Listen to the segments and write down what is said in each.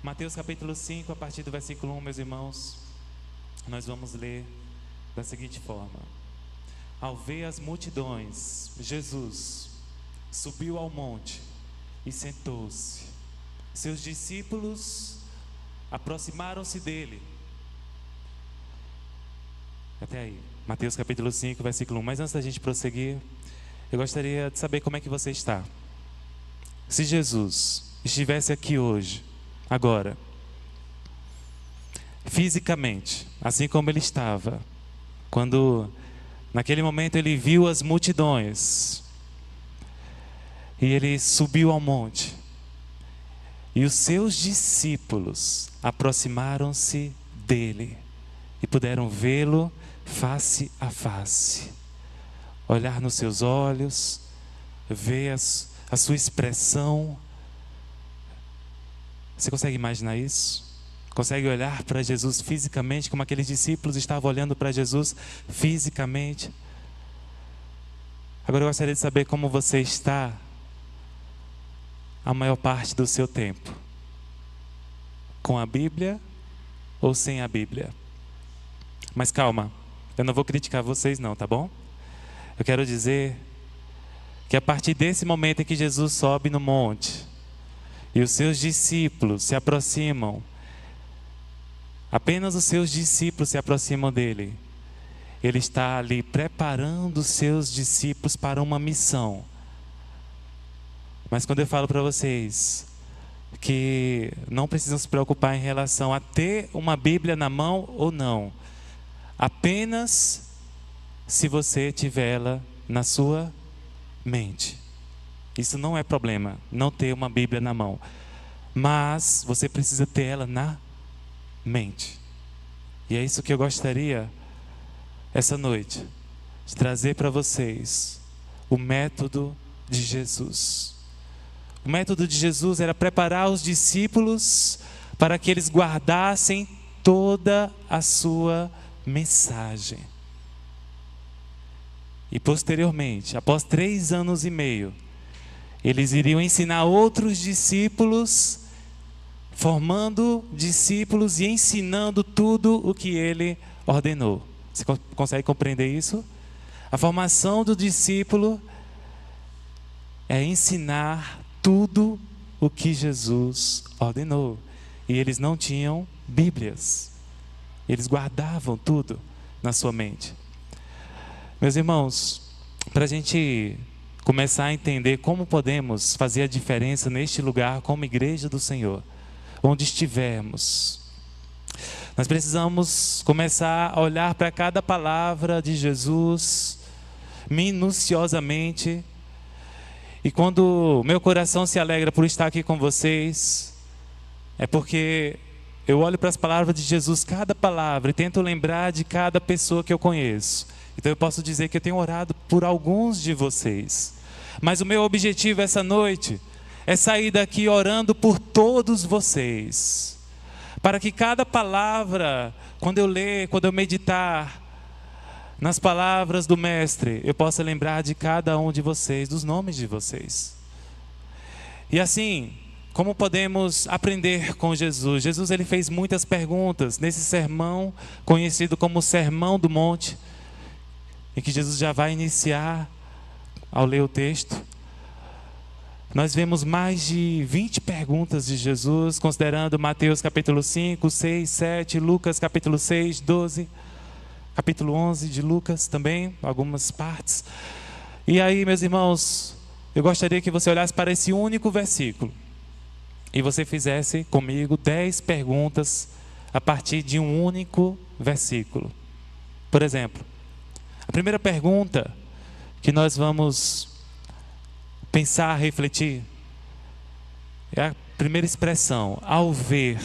Mateus capítulo 5, a partir do versículo 1, meus irmãos, nós vamos ler da seguinte forma: Ao ver as multidões, Jesus subiu ao monte e sentou-se. Seus discípulos aproximaram-se dele. Até aí, Mateus capítulo 5, versículo 1. Mas antes da gente prosseguir, eu gostaria de saber como é que você está. Se Jesus estivesse aqui hoje, agora, fisicamente, assim como ele estava, quando naquele momento ele viu as multidões, e ele subiu ao monte, e os seus discípulos aproximaram-se dele, e puderam vê-lo face a face, olhar nos seus olhos, ver a sua expressão. Você consegue imaginar isso? Consegue olhar para Jesus fisicamente, como aqueles discípulos estavam olhando para Jesus fisicamente? Agora eu gostaria de saber como você está a maior parte do seu tempo. Com a Bíblia ou sem a Bíblia? Mas calma, eu não vou criticar vocês não, tá bom? Eu quero dizer que a partir desse momento em que Jesus sobe no monte e os seus discípulos se aproximam, apenas os seus discípulos se aproximam dele, ele está ali preparando os seus discípulos para uma missão. Mas quando eu falo para vocês que não precisam se preocupar em relação a ter uma Bíblia na mão ou não, apenas se você tiver ela na sua mente. Isso não é problema, não ter uma Bíblia na mão. Mas você precisa ter ela na mente. E é isso que eu gostaria, essa noite, de trazer para vocês o método de Jesus. O método de Jesus era preparar os discípulos para que eles guardassem toda a sua mensagem. E posteriormente, após 3 anos e meio, eles iriam ensinar outros discípulos, formando discípulos e ensinando tudo o que ele ordenou. Você consegue compreender isso? A formação do discípulo é ensinar tudo o que Jesus ordenou. E eles não tinham Bíblias. Eles guardavam tudo na sua mente. Meus irmãos, para a gente começar a entender como podemos fazer a diferença neste lugar como igreja do Senhor, onde estivermos, nós precisamos começar a olhar para cada palavra de Jesus minuciosamente. E quando meu coração se alegra por estar aqui com vocês, é porque eu olho para as palavras de Jesus, cada palavra, e tento lembrar de cada pessoa que eu conheço. Então eu posso dizer que eu tenho orado por alguns de vocês. Mas o meu objetivo essa noite é sair daqui orando por todos vocês. Para que cada palavra, quando eu ler, quando eu meditar nas palavras do Mestre, eu possa lembrar de cada um de vocês, dos nomes de vocês. E assim, como podemos aprender com Jesus? Jesus ele fez muitas perguntas nesse sermão, conhecido como Sermão do Monte, em que Jesus já vai iniciar ao ler o texto. Nós vemos mais de 20 perguntas de Jesus, considerando Mateus capítulo 5, 6, 7, Lucas capítulo 6, 12, capítulo 11 de Lucas também, algumas partes. E aí, meus irmãos, eu gostaria que você olhasse para esse único versículo e você fizesse comigo 10 perguntas a partir de um único versículo. Por exemplo, a primeira pergunta que nós vamos pensar, refletir, é a primeira expressão, ao ver.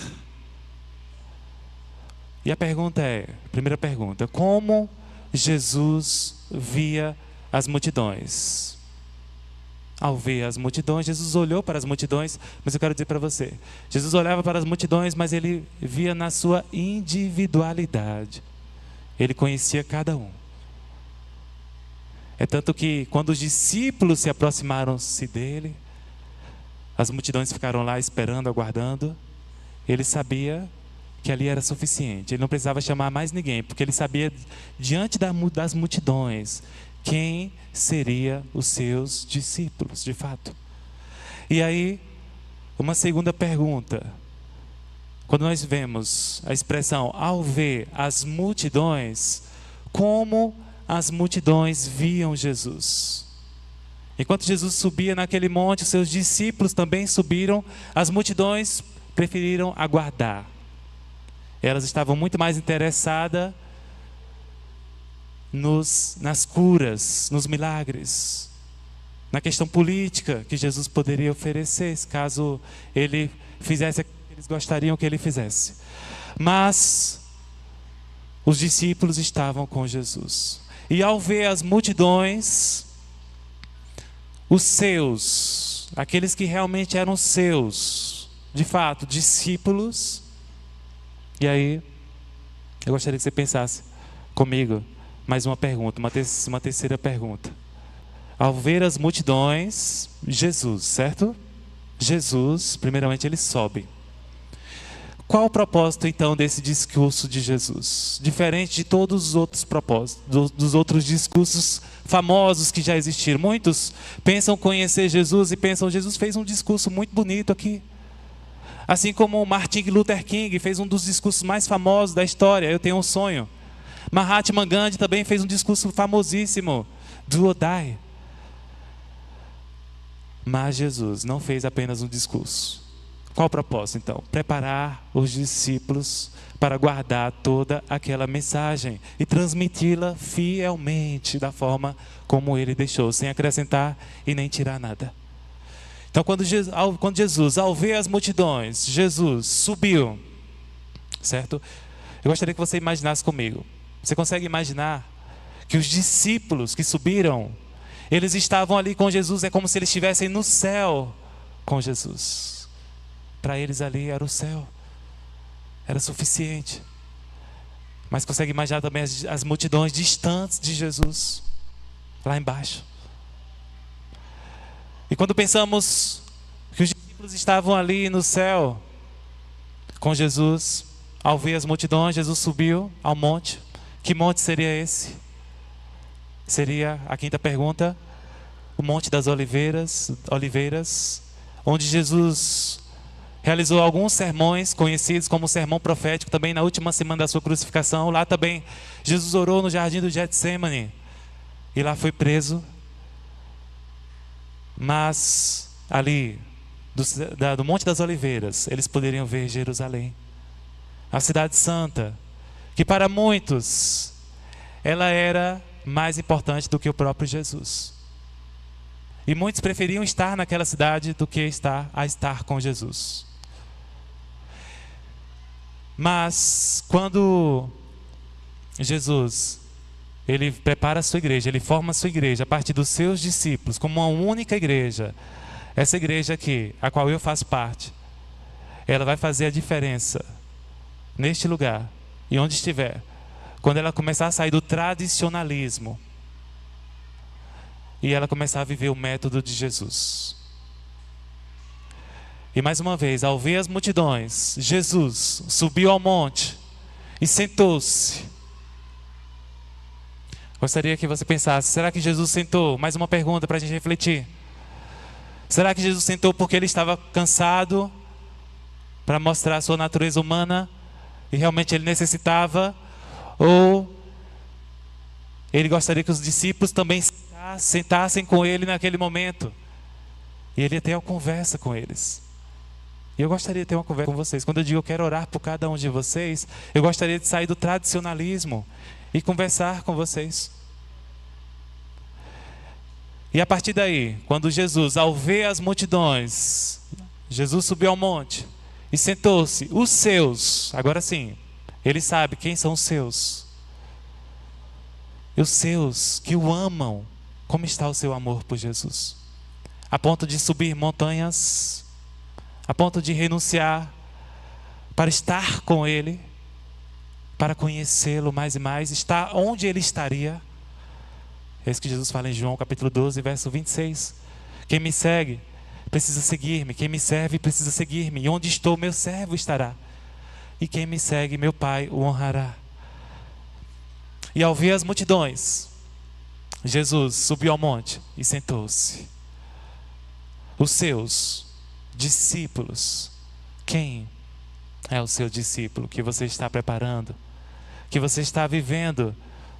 E a primeira pergunta, como Jesus via as multidões? Ao ver as multidões, Jesus olhou para as multidões, mas eu quero dizer para você, Jesus olhava para as multidões, mas ele via na sua individualidade. Ele conhecia cada um. É tanto que quando os discípulos se aproximaram-se dele, as multidões ficaram lá esperando, aguardando, ele sabia que ali era suficiente. Ele não precisava chamar mais ninguém, porque ele sabia, diante das multidões, quem seria os seus discípulos, de fato. E aí, uma segunda pergunta. Quando nós vemos a expressão, ao ver as multidões, como as multidões viam Jesus? Enquanto Jesus subia naquele monte, os seus discípulos também subiram, as multidões preferiram aguardar. Elas estavam muito mais interessadas nas curas, nos milagres, na questão política que Jesus poderia oferecer, caso ele fizesse o que eles gostariam que ele fizesse. Mas os discípulos estavam com Jesus. E ao ver as multidões, os seus, aqueles que realmente eram seus, de fato, discípulos. E aí, eu gostaria que você pensasse comigo mais uma pergunta, uma terceira pergunta. Ao ver as multidões, Jesus, certo? Jesus, primeiramente, ele sobe. Qual o propósito, então, desse discurso de Jesus? Diferente de todos os outros propósitos, dos outros discursos famosos que já existiram. Muitos pensam conhecer Jesus e pensam, Jesus fez um discurso muito bonito aqui. Assim como Martin Luther King fez um dos discursos mais famosos da história, Eu Tenho um Sonho. Mahatma Gandhi também fez um discurso famosíssimo, Do or Die. Mas Jesus não fez apenas um discurso. Qual o propósito, então? Preparar os discípulos para guardar toda aquela mensagem e transmiti-la fielmente da forma como ele deixou, sem acrescentar e nem tirar nada. Então, quando Jesus, ao ver as multidões, Jesus subiu, certo? Eu gostaria que você imaginasse comigo. Você consegue imaginar que os discípulos que subiram, eles estavam ali com Jesus, é como se eles estivessem no céu com Jesus. Para eles ali era o céu, era suficiente. Mas consegue imaginar também as multidões distantes de Jesus, lá embaixo. E quando pensamos que os discípulos estavam ali no céu com Jesus, ao ver as multidões, Jesus subiu ao monte. Que monte seria esse? Seria, a quinta pergunta, o Monte das Oliveiras, onde Jesus realizou alguns sermões conhecidos como o sermão profético, também na última semana da sua crucificação. Lá também Jesus orou no jardim do Getsemane e lá foi preso. Mas ali, do Monte das Oliveiras, eles poderiam ver Jerusalém, a cidade santa, que para muitos ela era mais importante do que o próprio Jesus. E muitos preferiam estar naquela cidade do que estar com Jesus. Mas quando Jesus, ele prepara a sua igreja, ele forma a sua igreja a partir dos seus discípulos, como uma única igreja, essa igreja aqui, a qual eu faço parte, ela vai fazer a diferença neste lugar e onde estiver, quando ela começar a sair do tradicionalismo e ela começar a viver o método de Jesus. E mais uma vez, ao ver as multidões, Jesus subiu ao monte e sentou-se. Gostaria que você pensasse, será que Jesus sentou? Mais uma pergunta para a gente refletir. Será que Jesus sentou porque ele estava cansado, para mostrar a sua natureza humana, e realmente ele necessitava? Ou ele gostaria que os discípulos também sentassem com ele naquele momento, e ele ia ter uma conversa com eles? E eu gostaria de ter uma conversa com vocês. Quando eu digo eu quero orar por cada um de vocês, eu gostaria de sair do tradicionalismo e conversar com vocês. E a partir daí, quando Jesus, ao ver as multidões, Jesus subiu ao monte e sentou-se. Os seus, agora sim, ele sabe quem são os seus. E os seus que o amam, como está o seu amor por Jesus? A ponto de subir montanhas, a ponto de renunciar para estar com ele, para conhecê-lo mais e mais, estar onde ele estaria. É isso que Jesus fala em João capítulo 12, verso 26. Quem me segue precisa seguir-me. Quem me serve precisa seguir-me. E onde estou, meu servo estará. E quem me segue, meu Pai o honrará. E ao ver as multidões, Jesus subiu ao monte e sentou-se. Os seus discípulos. Quem é o seu discípulo que você está preparando? Que você está vivendo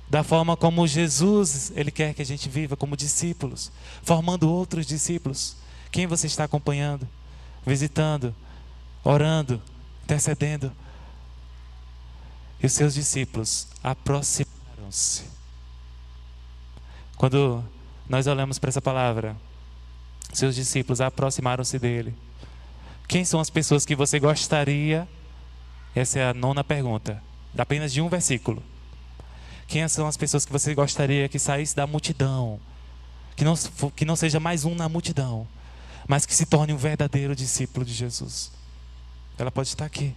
da forma como Jesus, Ele quer que a gente viva como discípulos, formando outros discípulos. Quem você está acompanhando, visitando, orando, intercedendo? E os seus discípulos aproximaram-se. Quando nós olhamos para essa palavra, seus discípulos aproximaram-se dele. Quem são as pessoas que você gostaria? Essa é a 9ª pergunta, apenas de um versículo. Quem são as pessoas que você gostaria que saísse da multidão? Que não seja mais um na multidão, mas que se torne um verdadeiro discípulo de Jesus. Ela pode estar aqui.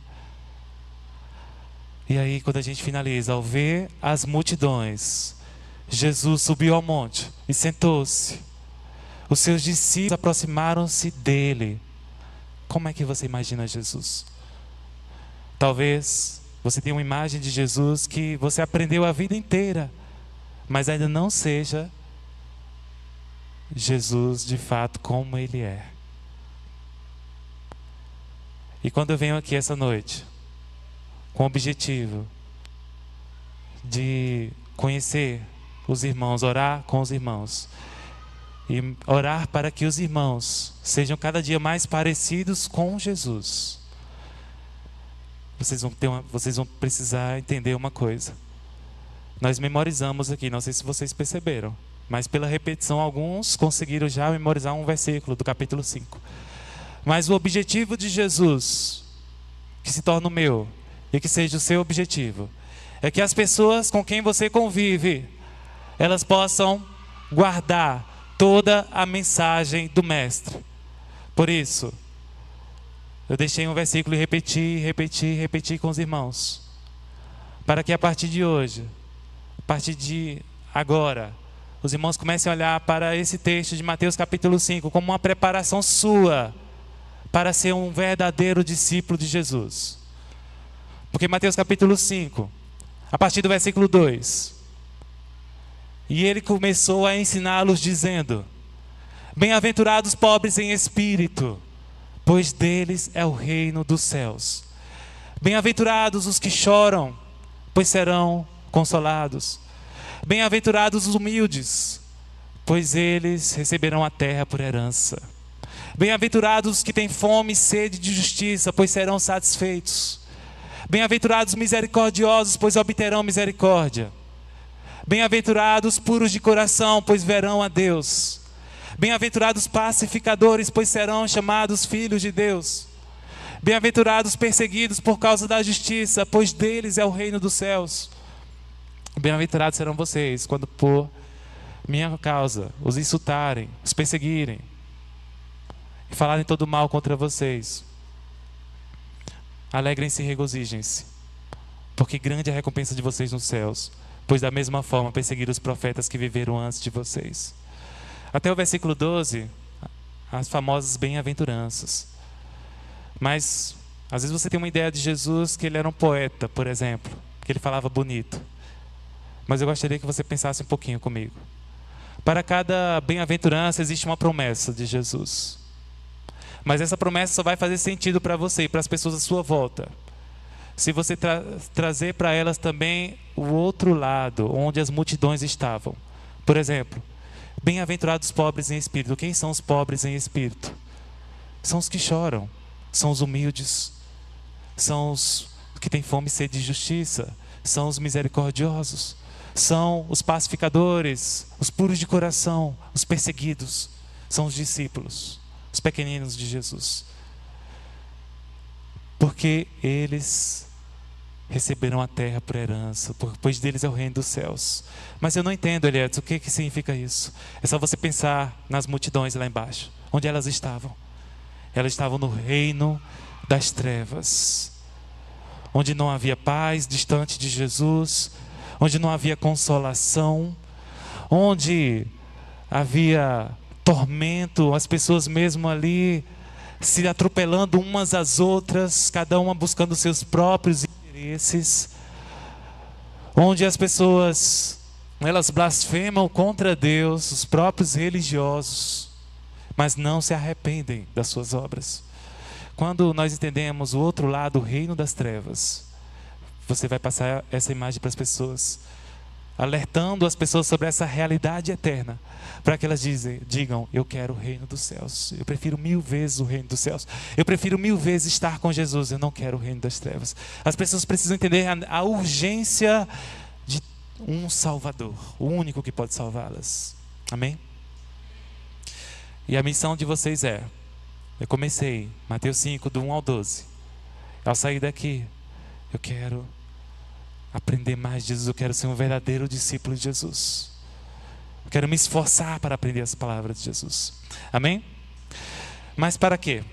E aí, quando a gente finaliza, ao ver as multidões, Jesus subiu ao monte e sentou-se. Os seus discípulos aproximaram-se dele. Como é que você imagina Jesus? Talvez você tenha uma imagem de Jesus que você aprendeu a vida inteira, mas ainda não seja Jesus de fato como Ele é. E quando eu venho aqui essa noite, com o objetivo de conhecer os irmãos, orar com os irmãos, e orar para que os irmãos sejam cada dia mais parecidos com Jesus, vocês vão precisar entender uma coisa. Nós memorizamos aqui, não sei se vocês perceberam, mas pela repetição alguns conseguiram já memorizar um versículo do capítulo 5. Mas o objetivo de Jesus, que se torna o meu e que seja o seu objetivo, é que as pessoas com quem você convive, elas possam guardar toda a mensagem do Mestre. Por isso, eu deixei um versículo e repeti com os irmãos, para que a partir de hoje, a partir de agora, os irmãos comecem a olhar para esse texto de Mateus capítulo 5 como uma preparação sua para ser um verdadeiro discípulo de Jesus. Porque Mateus capítulo 5, a partir do versículo 2, e ele começou a ensiná-los dizendo: bem-aventurados os pobres em espírito, pois deles é o reino dos céus. Bem-aventurados os que choram, pois serão consolados. Bem-aventurados os humildes, pois eles receberão a terra por herança. Bem-aventurados os que têm fome e sede de justiça, pois serão satisfeitos. Bem-aventurados os misericordiosos, pois obterão misericórdia. Bem-aventurados os puros de coração, pois verão a Deus. Bem-aventurados os pacificadores, pois serão chamados filhos de Deus. Bem-aventurados os perseguidos por causa da justiça, pois deles é o reino dos céus. Bem-aventurados serão vocês, quando por minha causa os insultarem, os perseguirem e falarem todo mal contra vocês. Alegrem-se e regozijem-se, porque grande é a recompensa de vocês nos céus, pois da mesma forma perseguiram os profetas que viveram antes de vocês. Até o versículo 12, as famosas bem-aventuranças. Mas, às vezes você tem uma ideia de Jesus que ele era um poeta, por exemplo, que ele falava bonito. Mas eu gostaria que você pensasse um pouquinho comigo. Para cada bem-aventurança existe uma promessa de Jesus. Mas essa promessa só vai fazer sentido para você e para as pessoas à sua volta se você trazer para elas também o outro lado, onde as multidões estavam. Por exemplo, bem-aventurados os pobres em espírito. Quem são os pobres em espírito? São os que choram, são os humildes, são os que têm fome e sede de justiça, são os misericordiosos, são os pacificadores, os puros de coração, os perseguidos, são os discípulos, os pequeninos de Jesus. Porque eles receberam a terra por herança, pois deles é o reino dos céus. Mas eu não entendo, Elias, o que significa isso? É só você pensar nas multidões lá embaixo, onde elas estavam. Elas estavam no reino das trevas, onde não havia paz, distante de Jesus, onde não havia consolação, onde havia tormento, as pessoas mesmo ali se atropelando umas às outras, cada uma buscando seus próprios interesses, onde as pessoas, elas blasfemam contra Deus, os próprios religiosos, mas não se arrependem das suas obras. Quando nós entendemos o outro lado, o reino das trevas, você vai passar essa imagem para as pessoas, alertando as pessoas sobre essa realidade eterna, para que elas digam: eu quero o reino dos céus, eu prefiro 1000 vezes o reino dos céus, eu prefiro 1000 vezes estar com Jesus, eu não quero o reino das trevas. As pessoas precisam entender a urgência de um Salvador, o único que pode salvá-las. Amém? E a missão de vocês eu comecei, Mateus 5, do 1 ao 12. Ao sair daqui, eu quero aprender mais de Jesus, eu quero ser um verdadeiro discípulo de Jesus. Eu quero me esforçar para aprender as palavras de Jesus. Amém? Mas para quê?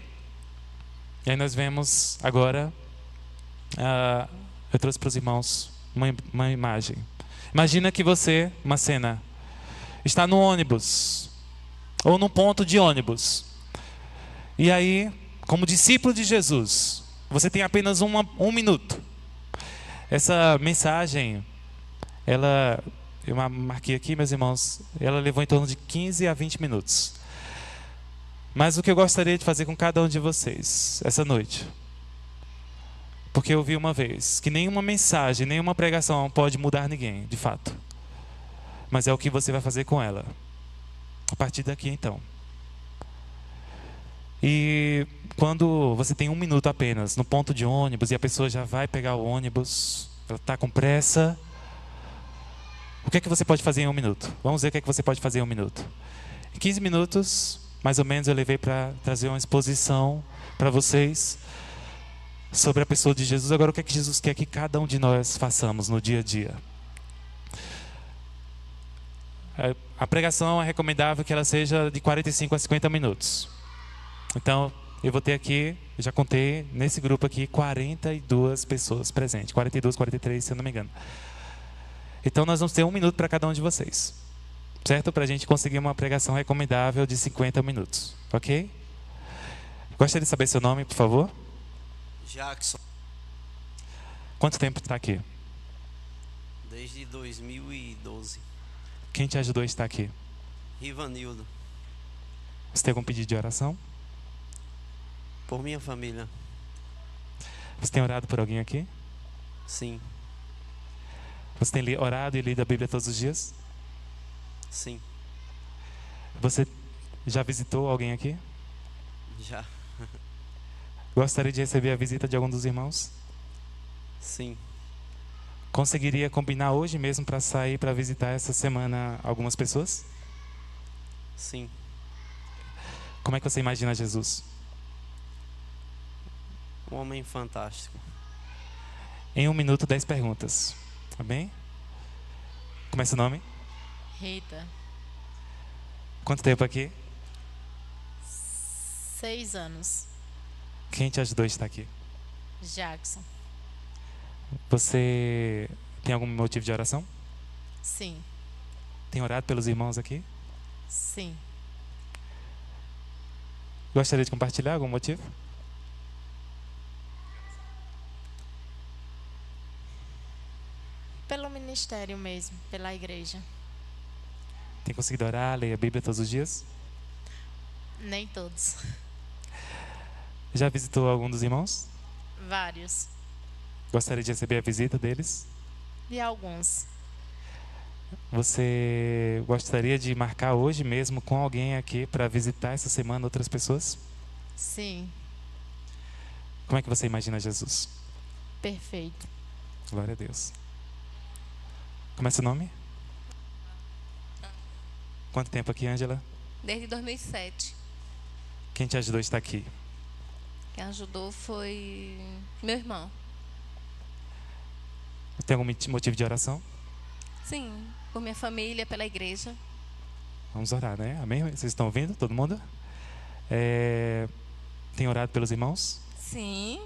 E aí nós vemos agora, eu trouxe para os irmãos uma imagem. Imagina que você, uma cena, está no ônibus, ou num ponto de ônibus. E aí, como discípulo de Jesus, você tem apenas um minuto. Essa mensagem, eu marquei aqui, meus irmãos, ela levou em torno de 15 a 20 minutos. Mas o que eu gostaria de fazer com cada um de vocês essa noite, porque eu vi uma vez que nenhuma mensagem, nenhuma pregação pode mudar ninguém, de fato. Mas é o que você vai fazer com ela. A partir daqui, então. E quando você tem um minuto apenas no ponto de ônibus e a pessoa já vai pegar o ônibus, ela está com pressa, o que é que você pode fazer em um minuto? Vamos ver o que é que você pode fazer em um minuto. Em 15 minutos, mais ou menos, eu levei para trazer uma exposição para vocês sobre a pessoa de Jesus. Agora, o que é que Jesus quer que cada um de nós façamos no dia a dia? A pregação é recomendável que ela seja de 45 a 50 minutos. Então, eu vou ter aqui, eu já contei nesse grupo aqui, 42 pessoas presentes. 42, 43, se eu não me engano. Então, nós vamos ter um minuto para cada um de vocês. Certo? Para a gente conseguir uma pregação recomendável de 50 minutos. Ok? Gostaria de saber seu nome, por favor? Jackson. Quanto tempo está aqui? Desde 2012. Quem te ajudou a estar aqui? Rivanildo. Você tem algum pedido de oração? Por minha família. Você tem orado por alguém aqui? Sim. Você tem orado e lido a Bíblia todos os dias? Sim. Você já visitou alguém aqui? Já. Gostaria de receber a visita de algum dos irmãos? Sim. Conseguiria combinar hoje mesmo para sair para visitar essa semana algumas pessoas? Sim. Como é que você imagina Jesus? Um homem fantástico. Em 1 minuto, 10 perguntas. Tá bem? Como é seu nome? Rita. Quanto tempo aqui? 6 anos. Quem te ajudou a estar aqui? Jackson. Você tem algum motivo de oração? Sim. Tem orado pelos irmãos aqui? Sim. Gostaria de compartilhar algum motivo? Pelo ministério mesmo, pela igreja. Tem conseguido orar, ler a Bíblia todos os dias? Nem todos. Já visitou algum dos irmãos? Vários. Gostaria de receber a visita deles? E alguns. Você gostaria de marcar hoje mesmo com alguém aqui para visitar essa semana outras pessoas? Sim. Como é que você imagina Jesus? Perfeito. Glória a Deus. Como é seu nome? Quanto tempo aqui, Ângela? Desde 2007. Quem te ajudou a estar aqui? Quem ajudou foi meu irmão. Tem algum motivo de oração? Sim, por minha família, pela igreja. Vamos orar, né? Amém? Vocês estão ouvindo? Todo mundo? Tem orado pelos irmãos? Sim.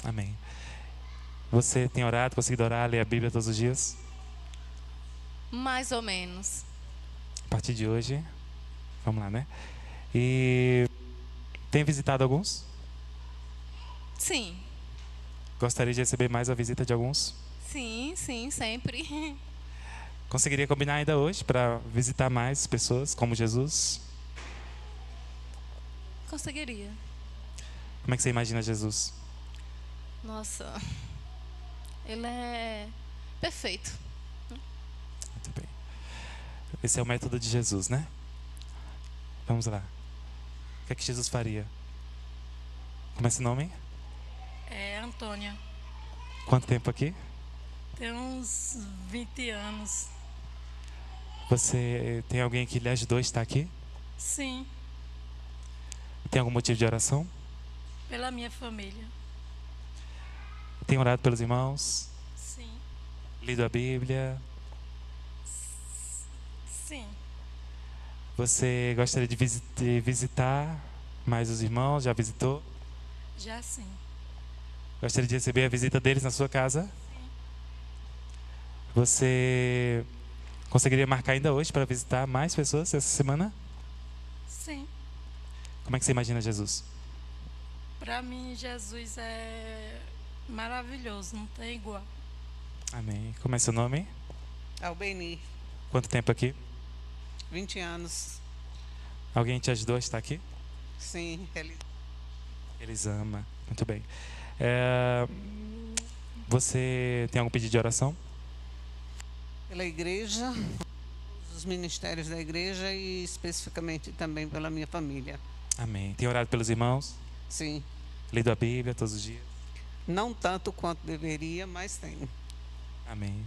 Amém. Você tem orado, conseguido orar, ler a Bíblia todos os dias? Mais ou menos. A partir de hoje, Vamos lá, né? E tem visitado alguns? Sim. Gostaria de receber mais a visita de alguns? Sim, sim, sempre. Conseguiria combinar ainda hoje para visitar mais pessoas como Jesus? Conseguiria. Como é que você imagina Jesus? Nossa, ele é perfeito. Muito bem. Esse é o método de Jesus, né? Vamos lá. O que é que Jesus faria? Como é seu nome? É, Antônia, Quanto tempo aqui? tem uns 20 anos. Você tem alguém que lhe ajudou a estar aqui? Sim, Tem algum motivo de oração? pela minha família. Tem orado pelos irmãos? Sim, Lido a Bíblia? sim, Você gostaria de visitar mais os irmãos? Já visitou? já sim. Gostaria de receber a visita deles na sua casa? Você conseguiria marcar ainda hoje para visitar mais pessoas essa semana? Sim. Como é que você imagina Jesus? Para mim, Jesus é maravilhoso, não tem igual. Amém. Como é seu nome? Albeni, Quanto tempo aqui? 20 anos. Alguém te ajudou a estar aqui? Sim, Eles amam. Muito bem. Você tem algum pedido de oração? pela igreja, os ministérios da igreja e especificamente também pela minha família. Amém. Tem orado pelos irmãos? Sim, Lido a Bíblia todos os dias? não tanto quanto deveria, mas tenho. Amém.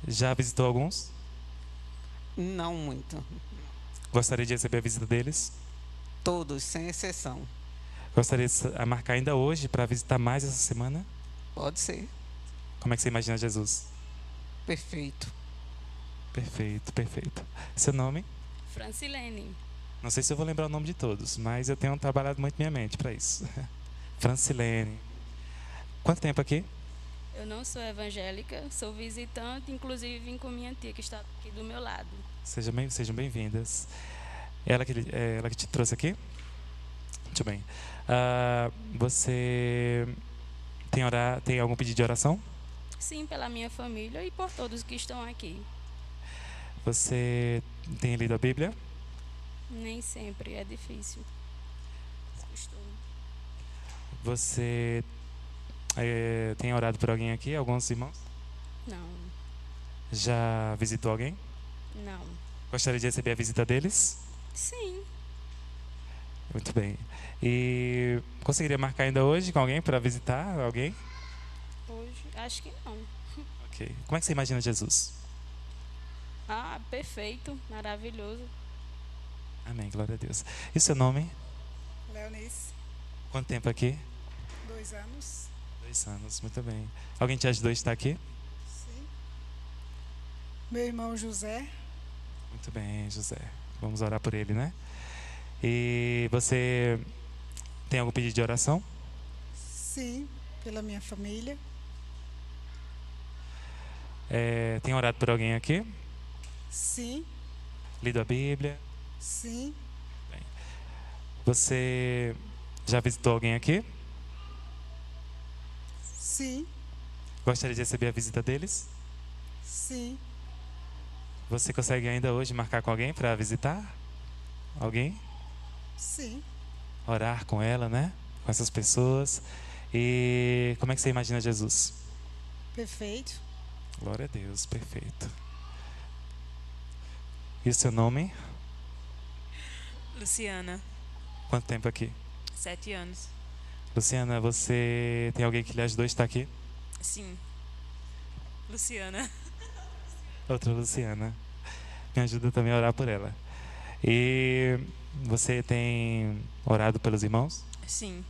Já visitou alguns? Não muito. Gostaria de receber a visita deles? Todos, sem exceção. Gostaria de marcar ainda hoje para visitar mais essa semana? Pode ser. Como é que você imagina Jesus? Perfeito. Perfeito, perfeito. Seu nome? Francilene, Não sei se eu vou lembrar o nome de todos, mas eu tenho trabalhado muito minha mente para isso. Francilene. Quanto tempo aqui? eu não sou evangélica, sou visitante, inclusive vim com minha tia que está aqui do meu lado. Sejam bem-vindas. Ela que te trouxe aqui? Muito bem. Você tem algum pedido de oração? Sim, pela minha família e por todos que estão aqui. Você tem lido a Bíblia? Nem sempre é difícil. Costume. Você tem orado por alguém aqui? Alguns irmãos? Não, Já visitou alguém? não. Gostaria de receber a visita deles? Sim, Muito bem. E conseguiria marcar ainda hoje com alguém para visitar alguém? hoje acho que não. Ok. Como é que você imagina Jesus? Ah, perfeito, maravilhoso. Amém, glória a Deus. E o seu nome? Leonice, Quanto tempo aqui? 2 anos. 2 anos, muito bem. Alguém te ajudou a estar aqui? Sim. Meu irmão José, Muito bem, José. Vamos orar por ele, né? E você tem algum pedido de oração? sim, pela minha família. Tem orado por alguém aqui? Sim, Lido a Bíblia? sim, Você já visitou alguém aqui? sim, Gostaria de receber a visita deles? sim, Você consegue ainda hoje marcar com alguém para visitar? Alguém? sim. Orar com ela, né? Com essas pessoas. E como é que você imagina Jesus? Perfeito. Glória a Deus, perfeito. E o seu nome? Luciana, Quanto tempo aqui? 7 anos. Luciana, você tem alguém que lhe ajudou a estar aqui? Sim. Luciana. Outra Luciana. Me ajuda também a orar por ela. E você tem orado pelos irmãos? Sim.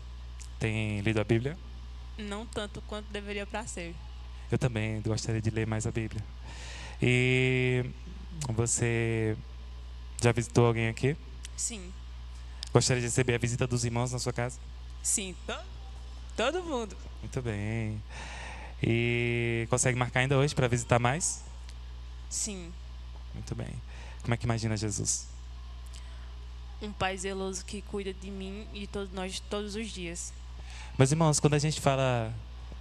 Tem lido a Bíblia? Não tanto quanto deveria para ser. Eu também gostaria de ler mais a Bíblia. E você já visitou alguém aqui? Sim. Gostaria de receber a visita dos irmãos na sua casa? Sim. Todo mundo. Muito bem. E consegue marcar ainda hoje para visitar mais? Sim. Muito bem. Como é que imagina Jesus? Um pai zeloso que cuida de mim e de todos nós todos os dias. Meus irmãos, quando a gente fala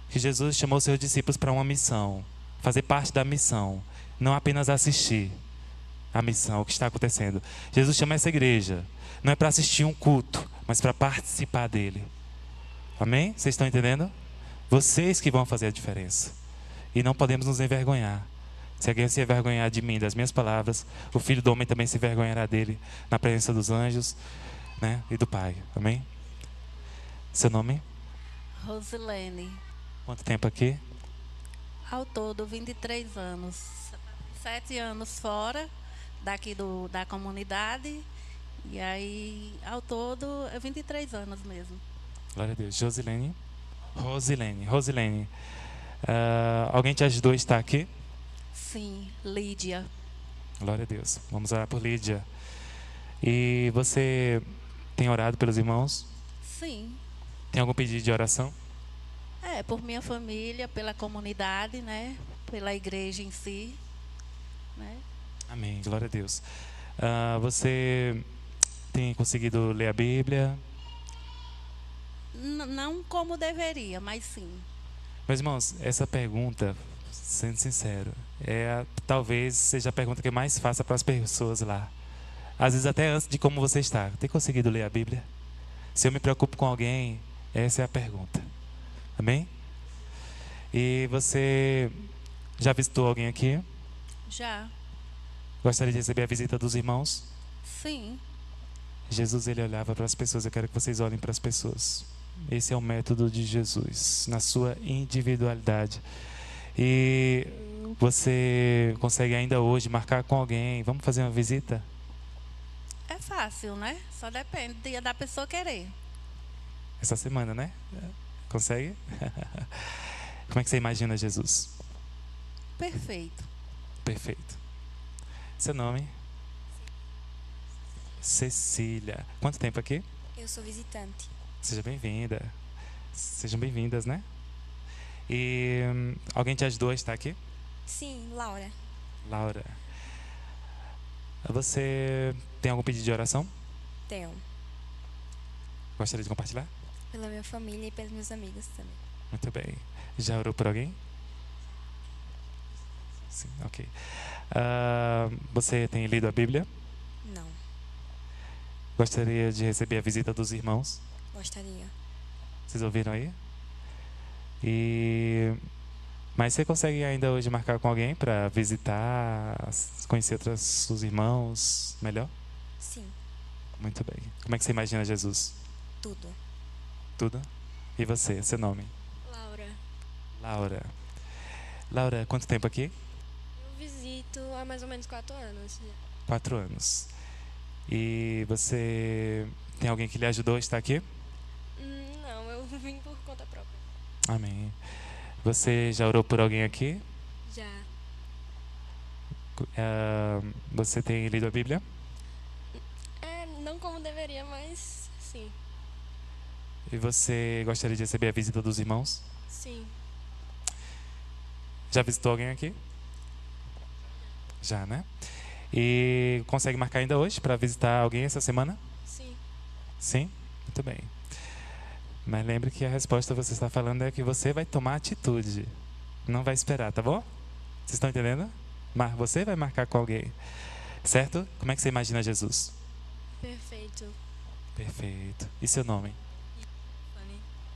que Jesus chamou seus discípulos para uma missão, fazer parte da missão, não apenas assistir a missão, o que está acontecendo. Jesus chama essa igreja, não é para assistir um culto, mas para participar dele. Amém? Vocês estão entendendo? Vocês que vão fazer a diferença. E não podemos nos envergonhar. Se alguém se envergonhar de mim, das minhas palavras, o Filho do Homem também se envergonhará dele na presença dos anjos, né, e do Pai. Amém? Seu nome? Rosilene. Quanto tempo aqui? Ao todo, 23 anos. 7 anos fora daqui da comunidade. E aí, ao todo, é 23 anos mesmo. Glória a Deus. Josilene? Rosilene. Alguém te ajudou a estar aqui? Sim, Lídia. Glória a Deus. Vamos orar por Lídia. E você tem orado pelos irmãos? Sim. Tem algum pedido de oração? Por minha família, pela comunidade, né? Pela igreja em si, né? Amém. Glória a Deus. Você tem conseguido ler a Bíblia? Não como deveria, mas sim. Meus irmãos, essa pergunta, sendo sincero, talvez seja a pergunta que eu mais faço para as pessoas lá. Às vezes até antes de como você está. Tem conseguido ler a Bíblia? Se eu me preocupo com alguém, essa é a pergunta. Amém? E você já visitou alguém aqui? Já. Gostaria de receber a visita dos irmãos? Sim. Jesus, ele olhava para as pessoas. Eu quero que vocês olhem para as pessoas. Esse é o método de Jesus, na sua individualidade. E você consegue ainda hoje marcar com alguém? Vamos fazer uma visita? É fácil, né? Só depende da pessoa querer. Essa semana, né? Consegue? Como é que você imagina Jesus? Perfeito. Perfeito. Seu nome? Cecília. Quanto tempo aqui? Eu sou visitante. Seja bem-vinda. Sejam bem-vindas, né? E alguém te ajudou a estar aqui? Sim, Laura. Laura. Você tem algum pedido de oração? Tenho. Gostaria de compartilhar? Pela minha família e pelos meus amigos também. Muito bem. Já orou por alguém? Sim, ok. Você tem lido a Bíblia? Não. Gostaria de receber a visita dos irmãos? Gostaria. Vocês ouviram aí? Mas você consegue ainda hoje marcar com alguém para visitar, conhecer os irmãos melhor? Sim. Muito bem. Como é que você imagina Jesus? Tudo. Tudo? E você, seu nome? Laura. Laura, quanto tempo aqui? Eu visito há mais ou menos 4 anos. 4 anos. E você tem alguém que lhe ajudou a estar aqui? Não, eu vim por conta própria. Amém. Você já orou por alguém aqui? Já. Você tem lido a Bíblia? Não como deveria, mas sim. E você gostaria de receber a visita dos irmãos? Sim. Já visitou alguém aqui? Já, né? E consegue marcar ainda hoje para visitar alguém essa semana? Sim. Sim? Muito bem. Mas lembre que a resposta que você está falando é que você vai tomar atitude. Não vai esperar, tá bom? Vocês estão entendendo? Mas você vai marcar com alguém. Certo? Como é que você imagina Jesus? Perfeito. Perfeito. E seu nome?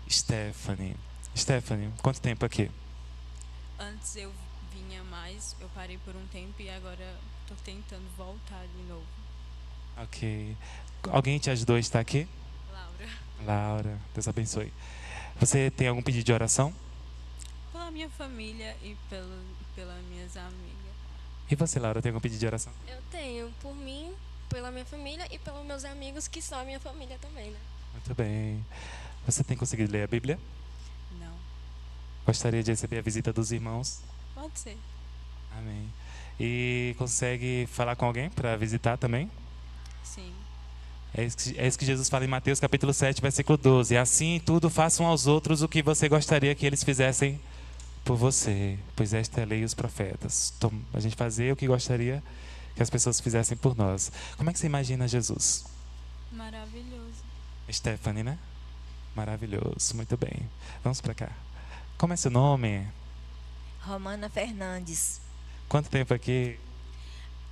Stephanie. Stephanie, quanto tempo aqui? Antes eu vinha mais, eu parei por um tempo e agora estou tentando voltar de novo. Ok. Alguém te ajudou a estar aqui? Laura, Deus abençoe. Você tem algum pedido de oração? Pela minha família e pelas minhas amigas. E você, Laura, tem algum pedido de oração? Eu tenho por mim, pela minha família e pelos meus amigos que são a minha família também, né? Muito bem. Você tem conseguido ler a Bíblia? Não. Gostaria de receber a visita dos irmãos? Pode ser. Amém. E consegue falar com alguém para visitar também? Sim. É isso que Jesus fala em Mateus capítulo 7, versículo 12. Assim em tudo façam aos outros o que você gostaria que eles fizessem por você, pois esta é a lei e os profetas. A gente fazer o que gostaria que as pessoas fizessem por nós. Como é que você imagina Jesus? Maravilhoso. Stephanie, né? Maravilhoso, muito bem. Vamos para cá. Como é seu nome? Romana Fernandes. Quanto tempo aqui?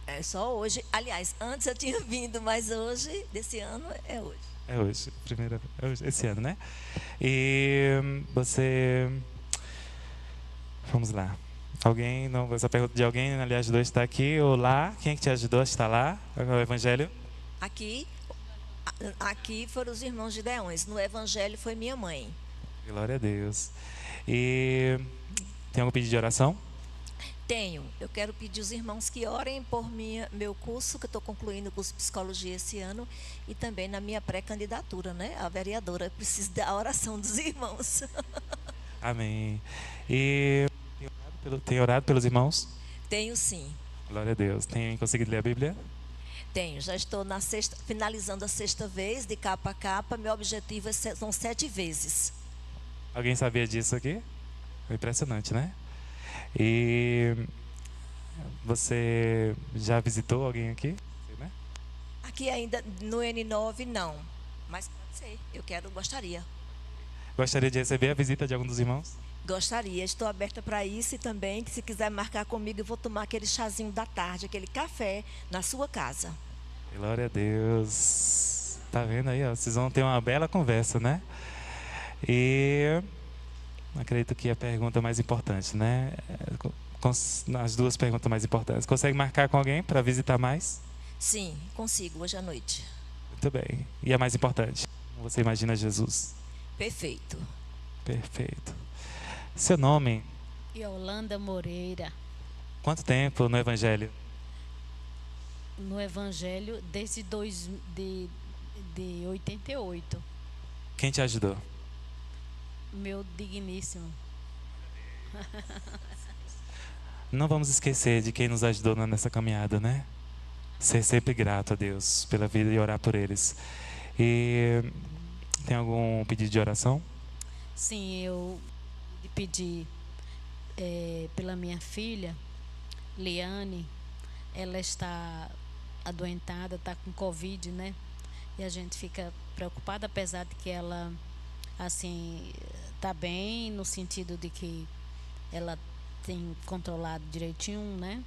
É só hoje. Aliás, antes eu tinha vindo, mas hoje, desse ano, é hoje. É hoje, é hoje, esse ano, né? E você... Vamos lá. Alguém, não, essa pergunta de alguém, aliás, dois está aqui ou lá? Quem é que te ajudou a estar lá? O Evangelho? Aqui foram os irmãos de Deões. No Evangelho foi minha mãe. Glória a Deus. E tem algum pedido de oração? Tenho. Eu quero pedir os irmãos que orem por meu curso, que eu estou concluindo o curso de psicologia esse ano, e também na minha pré-candidatura, né? A vereadora. Eu preciso da oração dos irmãos. Amém. E tem orado pelos irmãos? Tenho sim. Glória a Deus. Tem conseguido ler a Bíblia? Tenho. Já estou finalizando a 6ª vez, de capa a capa. Meu objetivo são 7 vezes. Alguém sabia disso aqui? Impressionante, né? E você já visitou alguém aqui? Né? Aqui ainda no N9 não, mas pode ser. Gostaria. Gostaria de receber a visita de algum dos irmãos? Gostaria, estou aberta para isso e também, que se quiser marcar comigo, eu vou tomar aquele chazinho da tarde, aquele café na sua casa. Glória a Deus. Tá vendo aí, ó? Vocês vão ter uma bela conversa, né? E acredito que a pergunta mais importante, né? As duas perguntas mais importantes. Consegue marcar com alguém para visitar mais? Sim, consigo, hoje à noite. Muito bem. E a mais importante? Você imagina Jesus? Perfeito. Perfeito. Seu nome? Yolanda Moreira. Quanto tempo no Evangelho? No Evangelho desde de 88. Quem te ajudou? Meu digníssimo. Não vamos esquecer de quem nos ajudou nessa caminhada, né? Ser sempre grato a Deus pela vida e orar por eles. E tem algum pedido de oração? Sim, eu pedi pela minha filha, Liane. Ela está adoentada, está com Covid, né? E a gente fica preocupada, apesar de que ela, assim, está bem, no sentido de que ela tem controlado direitinho, né?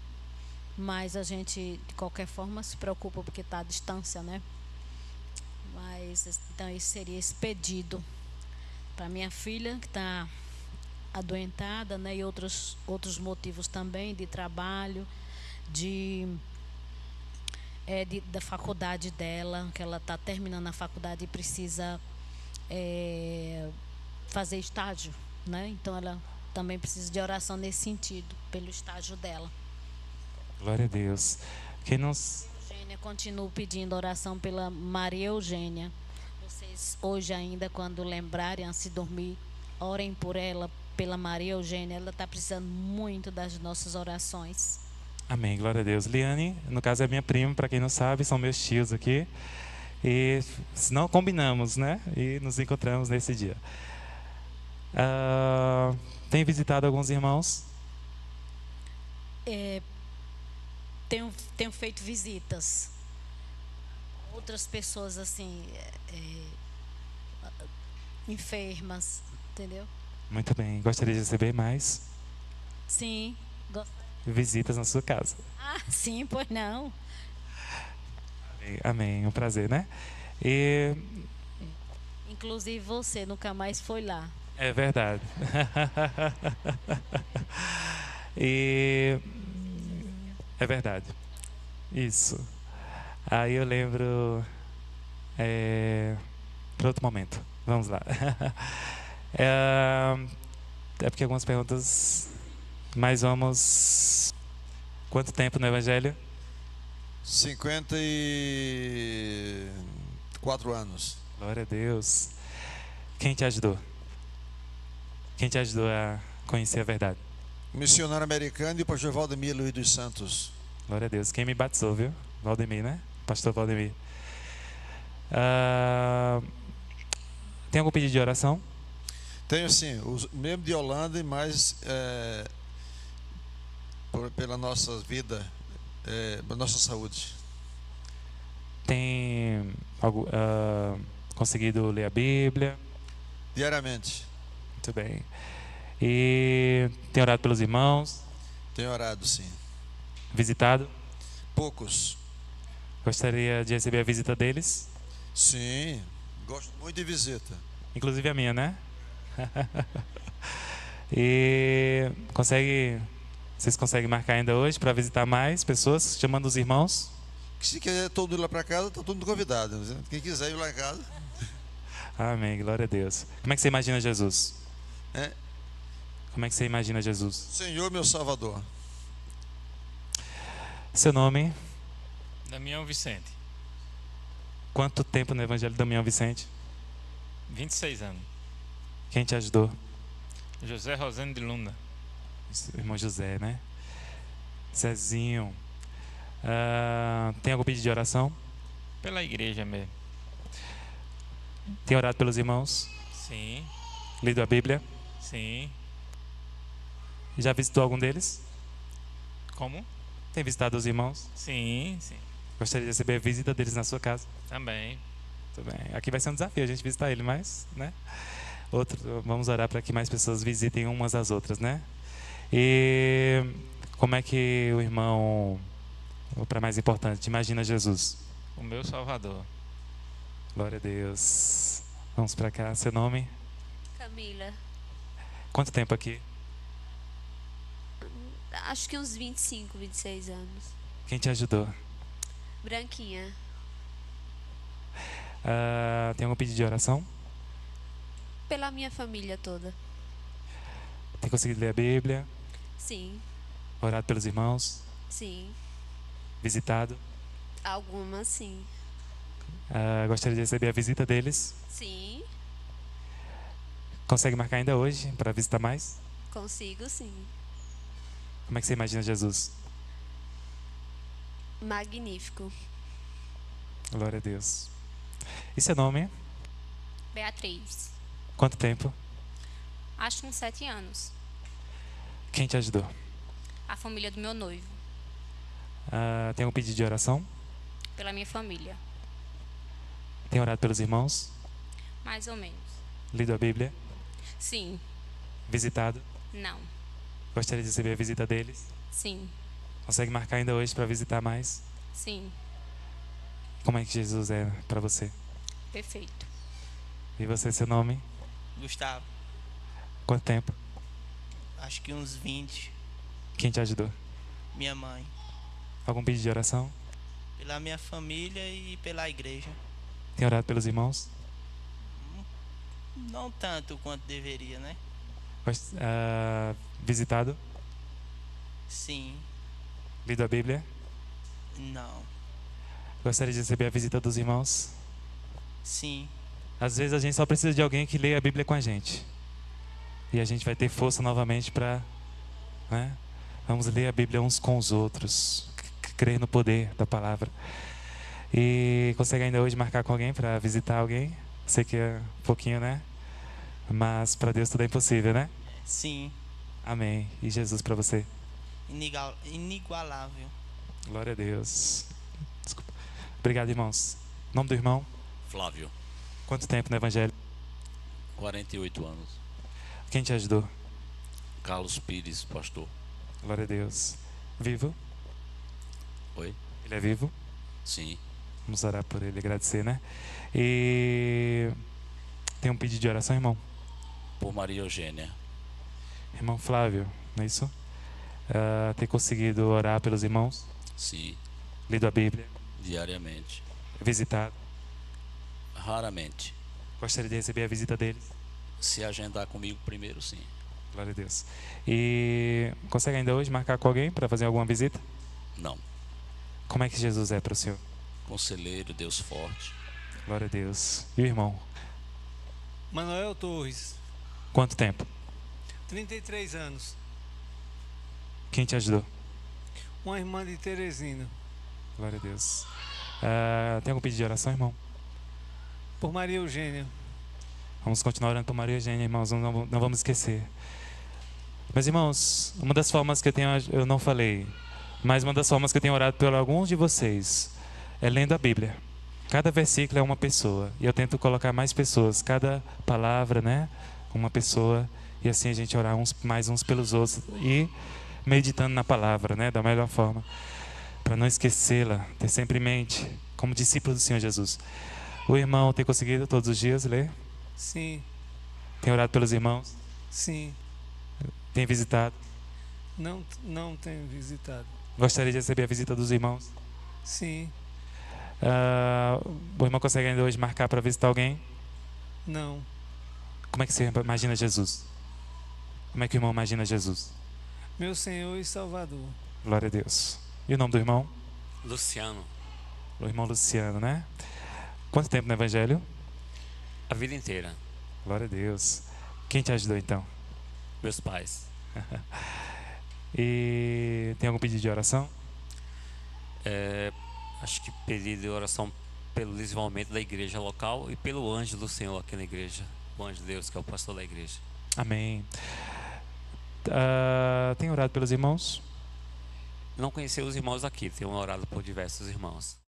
Mas a gente, de qualquer forma, se preocupa porque está à distância, né? Mas, então, esse seria esse pedido para minha filha, que está adoentada, né? E outros motivos também, de trabalho, da faculdade dela, que ela está terminando a faculdade e precisa fazer estágio, né? Então, ela também precisa de oração nesse sentido, pelo estágio dela. Glória a Deus. Eugênia, continuo pedindo oração pela Maria Eugênia. Vocês hoje ainda, quando lembrarem, antes de dormir, orem por ela, pela Maria Eugênia. Ela está precisando muito das nossas orações. Amém, glória a Deus. Liane, no caso é minha prima, para quem não sabe, são meus tios aqui. E não combinamos, né? E nos encontramos nesse dia. Tem visitado alguns irmãos? Tenho feito visitas. Outras pessoas, assim, enfermas, entendeu? Muito bem. Gostaria de receber mais Sim. visitas na sua casa. Ah, sim, pois não. Amém. Um prazer, né? E inclusive você nunca mais foi lá. é verdade. E é verdade. Isso. Aí eu lembro para outro momento. Vamos lá. É porque algumas perguntas. Mas vamos. Quanto tempo no Evangelho? 54 anos. Glória a Deus. Quem te ajudou? Quem te ajudou a conhecer a verdade? Missionário americano e o pastor Valdemir Luiz dos Santos. Glória a Deus. Quem me batizou, viu? Valdemir, né? Pastor Valdemir. Tem algum pedido de oração? Tenho sim. Os membros de Holanda e mais pela nossa vida, pela nossa saúde. Tem Conseguido ler a Bíblia? Diariamente. Muito bem. E tem orado pelos irmãos? Tenho orado, sim. Visitado? Poucos. Gostaria de receber a visita deles? Sim, gosto muito de visita. Inclusive a minha, né? E vocês conseguem marcar ainda hoje para visitar mais pessoas, chamando os irmãos? Se quiser todo mundo ir lá para casa, está todo mundo convidado. Quem quiser ir lá em casa. Amém, glória a Deus. Como é que você imagina Jesus? É. Como é que você imagina Jesus? Senhor, meu Salvador. Seu nome? Damião Vicente. Quanto tempo no Evangelho Damião Vicente? 26 anos. Quem te ajudou? José Rosendo de Luna. Irmão José, né? Zezinho. Tem algum pedido de oração? Pela igreja mesmo. Tem orado pelos irmãos? Sim. Lido a Bíblia? Sim. Já visitou algum deles? Como? Tem visitado os irmãos? Sim, sim. Gostaria de receber a visita deles na sua casa? Também. Muito bem. Aqui vai ser um desafio a gente visitar ele, mas, né? Vamos orar para que mais pessoas visitem umas às outras, né? E como é que o irmão, para mais importante, imagina Jesus? O meu Salvador. Glória a Deus. Vamos para cá. Seu nome? Camila. Quanto tempo aqui? Acho que uns 25, 26 anos. Quem te ajudou? Branquinha. Tem algum pedido de oração? Pela minha família toda. Tem conseguido ler a Bíblia? Sim. Orado pelos irmãos? Sim. Visitado? Algumas, sim. Gostaria de receber a visita deles? Sim. Consegue marcar ainda hoje para visitar mais? Consigo, sim. Como é que você imagina Jesus? Magnífico. Glória a Deus. E seu nome? Beatriz. Quanto tempo? Acho uns 7 anos. Quem te ajudou? A família do meu noivo. Tem algum pedido de oração? Pela minha família. Tem orado pelos irmãos? Mais ou menos. Lido a Bíblia? Sim. Visitado? Não. Gostaria de receber a visita deles? Sim. Consegue marcar ainda hoje para visitar mais? Sim. Como é que Jesus é para você? Perfeito. E você, seu nome? Gustavo. Quanto tempo? Acho que uns 20. Quem te ajudou? Minha mãe. Algum pedido de oração? Pela minha família e pela igreja. Tem orado pelos irmãos? Não tanto quanto deveria, né? Visitado? Sim. Lido a Bíblia? Não. Gostaria de receber a visita dos irmãos? Sim. Às vezes a gente só precisa de alguém que leia a Bíblia com a gente. E a gente vai ter força novamente para, né? Vamos ler a Bíblia uns com os outros. Crer no poder da palavra. E consegue ainda hoje marcar com alguém para visitar alguém? Sei que é um pouquinho, né? Mas para Deus tudo é impossível, né? Sim. Amém. E Jesus para você? Inigualável. Glória a Deus. Desculpa. Obrigado, irmãos. Nome do irmão? Flávio. Quanto tempo no Evangelho? 48 anos. Quem te ajudou? Carlos Pires, pastor. Glória a Deus. Vivo? Oi? Ele é vivo? Sim. Vamos orar por ele, agradecer, né? E tem um pedido de oração, irmão? Por Maria Eugênia. Irmão Flávio, não é isso? Tem conseguido orar pelos irmãos? Sim. Lido a Bíblia? Diariamente. Visitado? Raramente. Gostaria de receber a visita deles? Se agendar comigo primeiro, sim. Glória a Deus. E consegue ainda hoje marcar com alguém para fazer alguma visita? Não. Como é que Jesus é para o senhor? Conselheiro, Deus forte. Glória a Deus. E o irmão? Manuel Torres. Quanto tempo? 33 anos. Quem te ajudou? Uma irmã de Teresina. Glória a Deus. Tem algum pedido de oração, irmão? Por Maria Eugênia. Vamos continuar orando por Maria Eugênia, irmãos. Não vamos esquecer. Mas, irmãos, uma das formas que eu não falei, mas uma das formas que eu tenho orado por alguns de vocês é lendo a Bíblia. Cada versículo é uma pessoa. E eu tento colocar mais pessoas. Cada palavra, né? Uma pessoa. E assim a gente orar mais uns pelos outros. E meditando na palavra, né? Da melhor forma. Para não esquecê-la. Ter sempre em mente. Como discípulo do Senhor Jesus. O irmão tem conseguido todos os dias ler? Sim. Tem orado pelos irmãos? Sim. Tem visitado? Não tenho visitado. Gostaria de receber a visita dos irmãos? Sim. O irmão consegue ainda hoje marcar para visitar alguém? Não. Como é que você imagina Jesus? Como é que o irmão imagina Jesus? Meu Senhor e Salvador. Glória a Deus. E o nome do irmão? Luciano. O irmão Luciano, né? Quanto tempo no Evangelho? A vida inteira. Glória a Deus. Quem te ajudou então? Meus pais. E tem algum pedido de oração? Acho que pedido de oração pelo desenvolvimento da igreja local e pelo anjo do Senhor aqui na igreja. O anjo de Deus, que é o pastor da igreja. Amém. Tem orado pelos irmãos? Não conheci os irmãos aqui, tenho orado por diversos irmãos.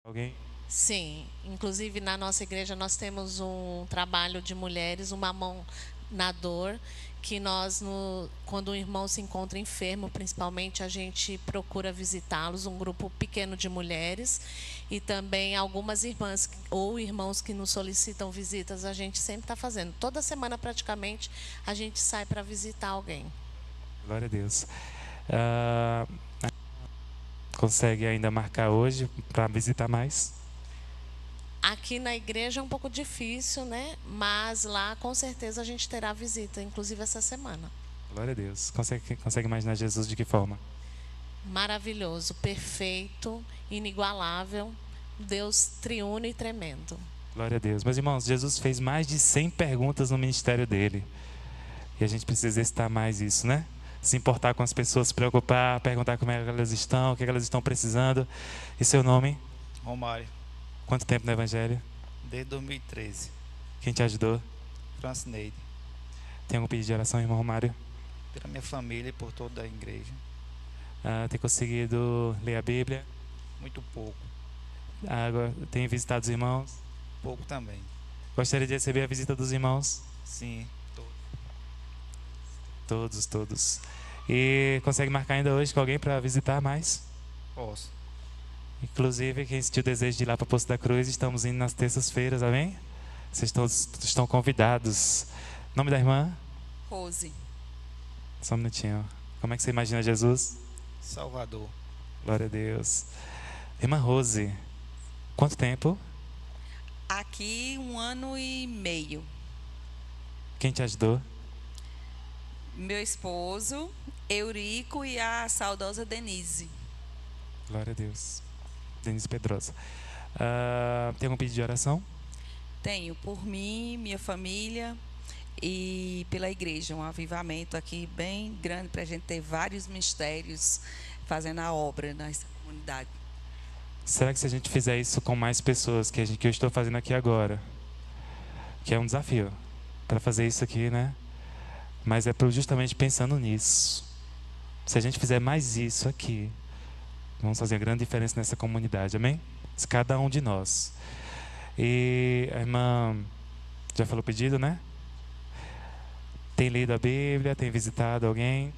Alguém? Sim, inclusive na nossa igreja nós temos um trabalho de mulheres, uma mão na dor, que quando um irmão se encontra enfermo, principalmente, a gente procura visitá-los, um grupo pequeno de mulheres, e também algumas irmãs ou irmãos que nos solicitam visitas, a gente sempre está fazendo. Toda semana, praticamente, a gente sai para visitar alguém. Glória a Deus. Consegue ainda marcar hoje para visitar mais? Aqui na igreja é um pouco difícil, né? Mas lá com certeza a gente terá visita, inclusive essa semana. Glória a Deus. Consegue imaginar Jesus de que forma? Maravilhoso, perfeito, inigualável, Deus triuno e tremendo. Glória a Deus. Meus irmãos, Jesus fez mais de 100 perguntas no ministério dele. E a gente precisa exercitar mais isso, né? Se importar com as pessoas, se preocupar, perguntar como é que elas estão, o que elas estão precisando. E seu nome? Romário. Quanto tempo no Evangelho? Desde 2013. Quem te ajudou? Francisneide. Tem algum pedido de oração, irmão Romário? Pela minha família e por toda a igreja. Tem conseguido ler a Bíblia? Muito pouco. Tem visitado os irmãos? Pouco também. Gostaria de receber a visita dos irmãos? Sim, todos. E consegue marcar ainda hoje com alguém para visitar mais? Posso. Inclusive, quem sentiu o desejo de ir lá para o Poço da Cruz, estamos indo nas terças-feiras, amém? Vocês todos estão convidados. Nome da irmã? Rose. Só um minutinho. Como é que você imagina Jesus? Salvador. Glória a Deus. Irmã Rose, quanto tempo? Aqui 1 ano e meio. Quem te ajudou? Meu esposo, Eurico, e a saudosa Denise. Glória a Deus. Denise Pedrosa. Tem algum pedido de oração? Tenho, por mim, minha família e pela igreja. Um avivamento aqui bem grande para a gente ter vários ministérios fazendo a obra nessa comunidade. Será que se a gente fizer isso com mais pessoas, que eu estou fazendo aqui agora, que é um desafio para fazer isso aqui, né? Mas é justamente pensando nisso. Se a gente fizer mais isso aqui, vamos fazer uma grande diferença nessa comunidade, amém? Cada um de nós. E a irmã já falou o pedido, né? Tem lido a Bíblia, tem visitado alguém?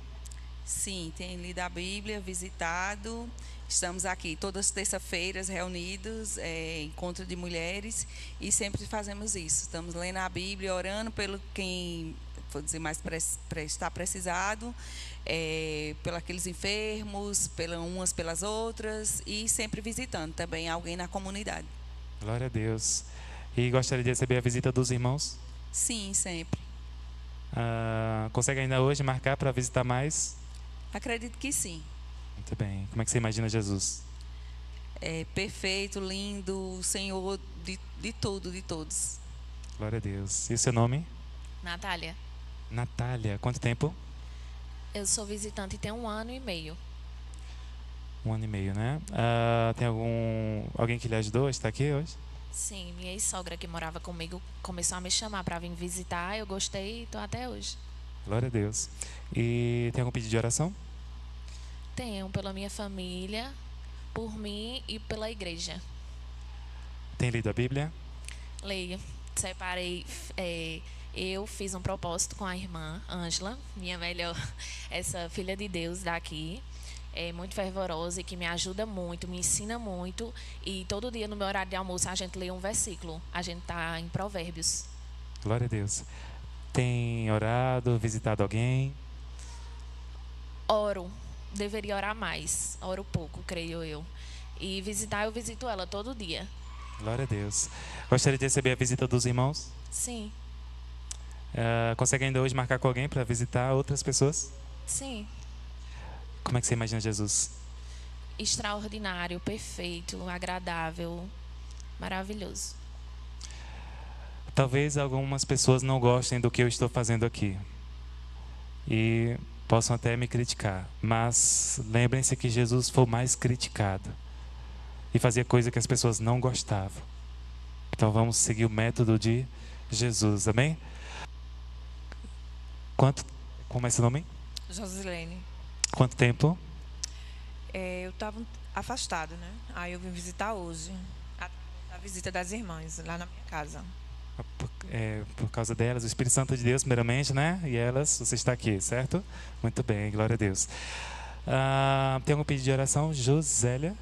Sim, tenho lido a Bíblia, visitado. Estamos aqui todas as terças-feiras reunidos, encontro de mulheres, e sempre fazemos isso. Estamos lendo a Bíblia, orando pelo quem, vou dizer, mais está precisado, pelos aqueles enfermos, umas pelas outras, e sempre visitando também alguém na comunidade. Glória a Deus. E gostaria de receber a visita dos irmãos? Sim, sempre. Consegue ainda hoje marcar para visitar mais? Acredito que sim. Muito bem. Como é que você imagina Jesus? Perfeito, lindo, Senhor de tudo, de todos. Glória a Deus. E o seu nome? Natália. Natália. Quanto tempo? Eu sou visitante e tenho 1 ano e meio. 1 ano e meio, né? Tem alguém que lhe ajudou a estar aqui hoje? Sim, minha ex-sogra que morava comigo começou a me chamar para vir visitar. Eu gostei e estou até hoje. Glória a Deus. E tem algum pedido de oração? Tenho pela minha família, por mim e pela igreja. Tem lido a Bíblia? Leio. Separei. Eu fiz um propósito com a irmã Ângela, minha melhor, essa filha de Deus daqui. É muito fervorosa e que me ajuda muito, me ensina muito. E todo dia no meu horário de almoço a gente lê um versículo. A gente está em Provérbios. Glória a Deus. Tem orado, visitado alguém? Oro. Deveria orar mais. Oro pouco, creio eu. E visitar, eu visito ela todo dia. Glória a Deus. Gostaria de receber a visita dos irmãos? Sim. Consegue ainda hoje marcar com alguém para visitar outras pessoas? Sim. Como é que você imagina Jesus? Extraordinário, perfeito, agradável, maravilhoso. Talvez algumas pessoas não gostem do que eu estou fazendo aqui. E possam até me criticar. Mas lembrem-se que Jesus foi o mais criticado. E fazia coisa que as pessoas não gostavam. Então vamos seguir o método de Jesus, amém? Como é seu nome? Josilene. Quanto tempo? Eu estava afastada, né? Aí eu vim visitar hoje. A visita das irmãs, lá na minha casa. Por causa delas, o Espírito Santo de Deus, primeiramente, né? E elas, você está aqui, certo? Muito bem, glória a Deus. Tem algum pedido de oração? Josilene,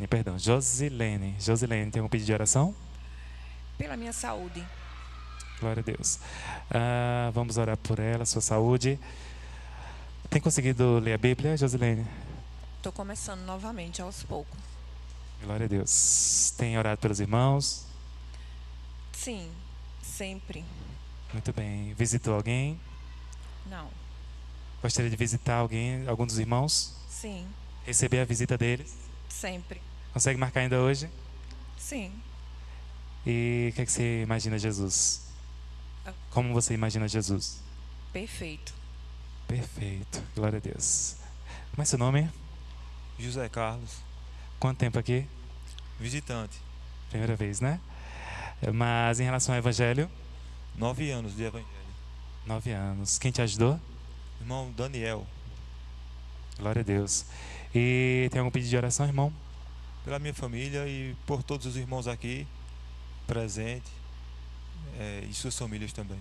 perdão. Josilene, tem algum pedido de oração? Pela minha saúde. Glória a Deus. Vamos orar por ela, sua saúde. Tem conseguido ler a Bíblia, Josilene? Estou começando novamente, aos poucos. Glória a Deus. Tem orado pelos irmãos? Sim, sempre. Muito bem. Visitou alguém? Não. Gostaria de visitar algum dos irmãos? Sim. Receber a visita deles? Sempre. Consegue marcar ainda hoje? Sim. E o que é que você imagina Jesus? Como você imagina Jesus? Perfeito. Perfeito. Glória a Deus. Como é seu nome? José Carlos. Quanto tempo aqui? Visitante. Primeira vez, né? Mas em relação ao Evangelho? 9 anos de Evangelho. 9 anos. Quem te ajudou? Irmão Daniel. Glória a Deus. E tem algum pedido de oração, irmão? Pela minha família e por todos os irmãos aqui presentes e suas famílias também.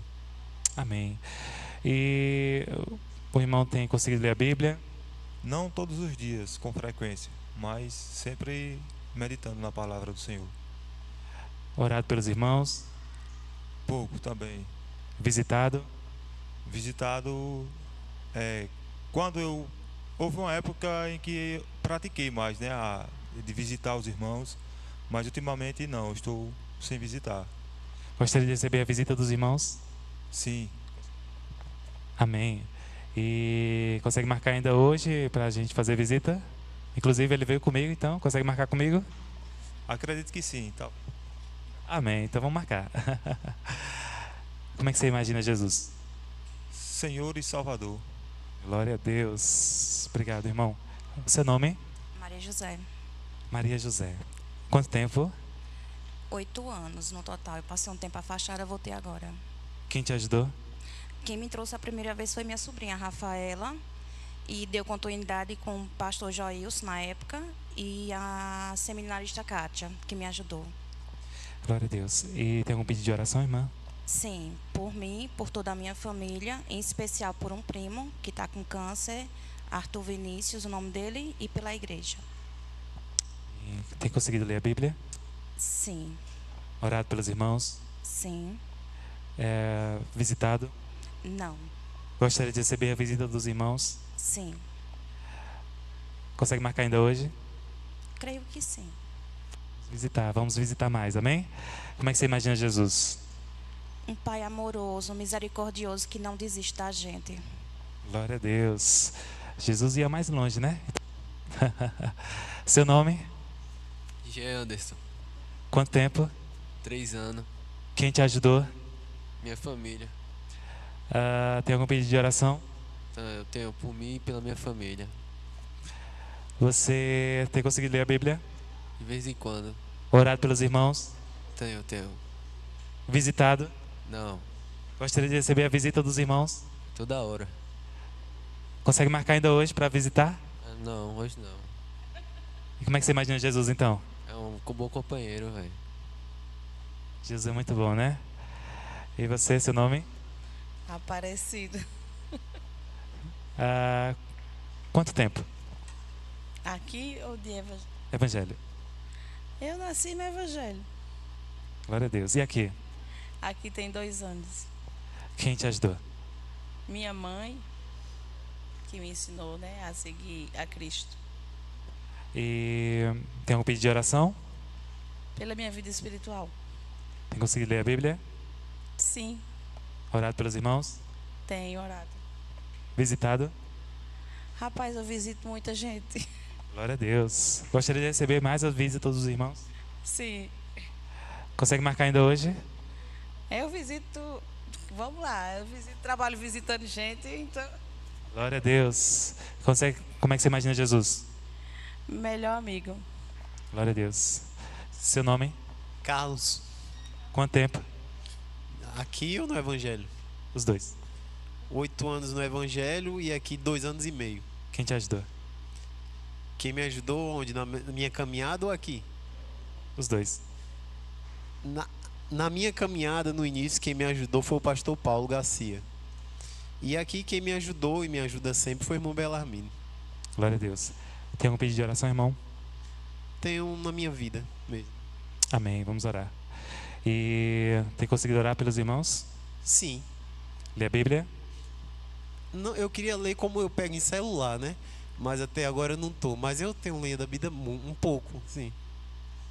Amém. E o irmão tem conseguido ler a Bíblia? Não todos os dias, com frequência, mas sempre meditando na palavra do Senhor. Orado pelos irmãos? Pouco também. Visitado? Visitado quando houve uma época em que pratiquei mais, né, de visitar os irmãos, mas ultimamente não, estou sem visitar. Gostaria de receber a visita dos irmãos? Sim. Amém. E consegue marcar ainda hoje para a gente fazer visita? Inclusive ele veio comigo, então consegue marcar comigo? Acredito que sim. Então. Amém. Então vamos marcar. Como é que você imagina Jesus? Senhor e Salvador. Glória a Deus. Obrigado, irmão. O seu nome? Maria José. Maria José. Quanto tempo? 8 anos no total. Eu passei um tempo afastada, voltei agora. Quem te ajudou? Quem me trouxe a primeira vez foi minha sobrinha, Rafaela, e deu continuidade com o pastor Joilson na época e a seminarista Kátia, que me ajudou. Glória a Deus. E tem algum pedido de oração, irmã? Sim, por mim, por toda a minha família, em especial por um primo que está com câncer, Arthur Vinícius, o nome dele, e pela igreja. Tem conseguido ler a Bíblia? Sim, Orado pelos irmãos? sim, Visitado? não, Gostaria de receber a visita dos irmãos? sim, Consegue marcar ainda hoje? creio que sim. Vamos visitar mais, amém? Como é que você imagina Jesus? Um pai amoroso, misericordioso, que não desiste da gente. Glória a Deus. Jesus ia mais longe, né? Seu nome? Anderson, Quanto tempo? 3 anos, Quem te ajudou? minha família. Tem algum pedido de oração? Então, eu tenho por mim e pela minha família. Você tem conseguido ler a Bíblia? De vez em quando. Orado pelos irmãos? Tenho. Visitado? Não, Gostaria de receber a visita dos irmãos? toda hora. Consegue marcar ainda hoje para visitar? Não, hoje não. E como é que você imagina Jesus então? É um bom companheiro, velho. Jesus é muito bom, né? E você, seu nome? Aparecido. Quanto tempo? Aqui ou de Evangelho? Evangelho. Eu nasci no Evangelho. Glória a Deus. E aqui? Aqui tem 2 anos. Quem te ajudou? Minha mãe, que me ensinou, né, a seguir a Cristo. E tem algum pedido de oração? Pela minha vida espiritual. Tem conseguido ler a Bíblia? Sim, Orado pelos irmãos? tenho orado. Visitado? Rapaz, eu visito muita gente. Glória a Deus. Gostaria de receber mais a visita dos irmãos? Sim. Consegue marcar ainda hoje? Eu visito, vamos lá, trabalho visitando gente, então, Glória a Deus. Como é que você imagina Jesus? melhor amigo. Glória a Deus. Seu nome? Carlos, Quanto tempo? aqui ou no Evangelho? Os dois. 8 anos no Evangelho e aqui 2 anos e meio. Quem te ajudou? Quem me ajudou onde? Na minha caminhada ou aqui? Os dois. Na minha caminhada, no início, quem me ajudou foi o pastor Paulo Garcia. E aqui quem me ajudou e me ajuda sempre foi o irmão Belarmino. Glória a Deus. Tem algum pedido de oração, irmão? Tenho na minha vida mesmo. Amém. Vamos orar. E tem conseguido orar pelos irmãos? Sim. Ler a Bíblia? Não, eu queria ler como eu pego em celular, né? Mas até agora eu não tô. Mas eu tenho lido a Bíblia um pouco, sim.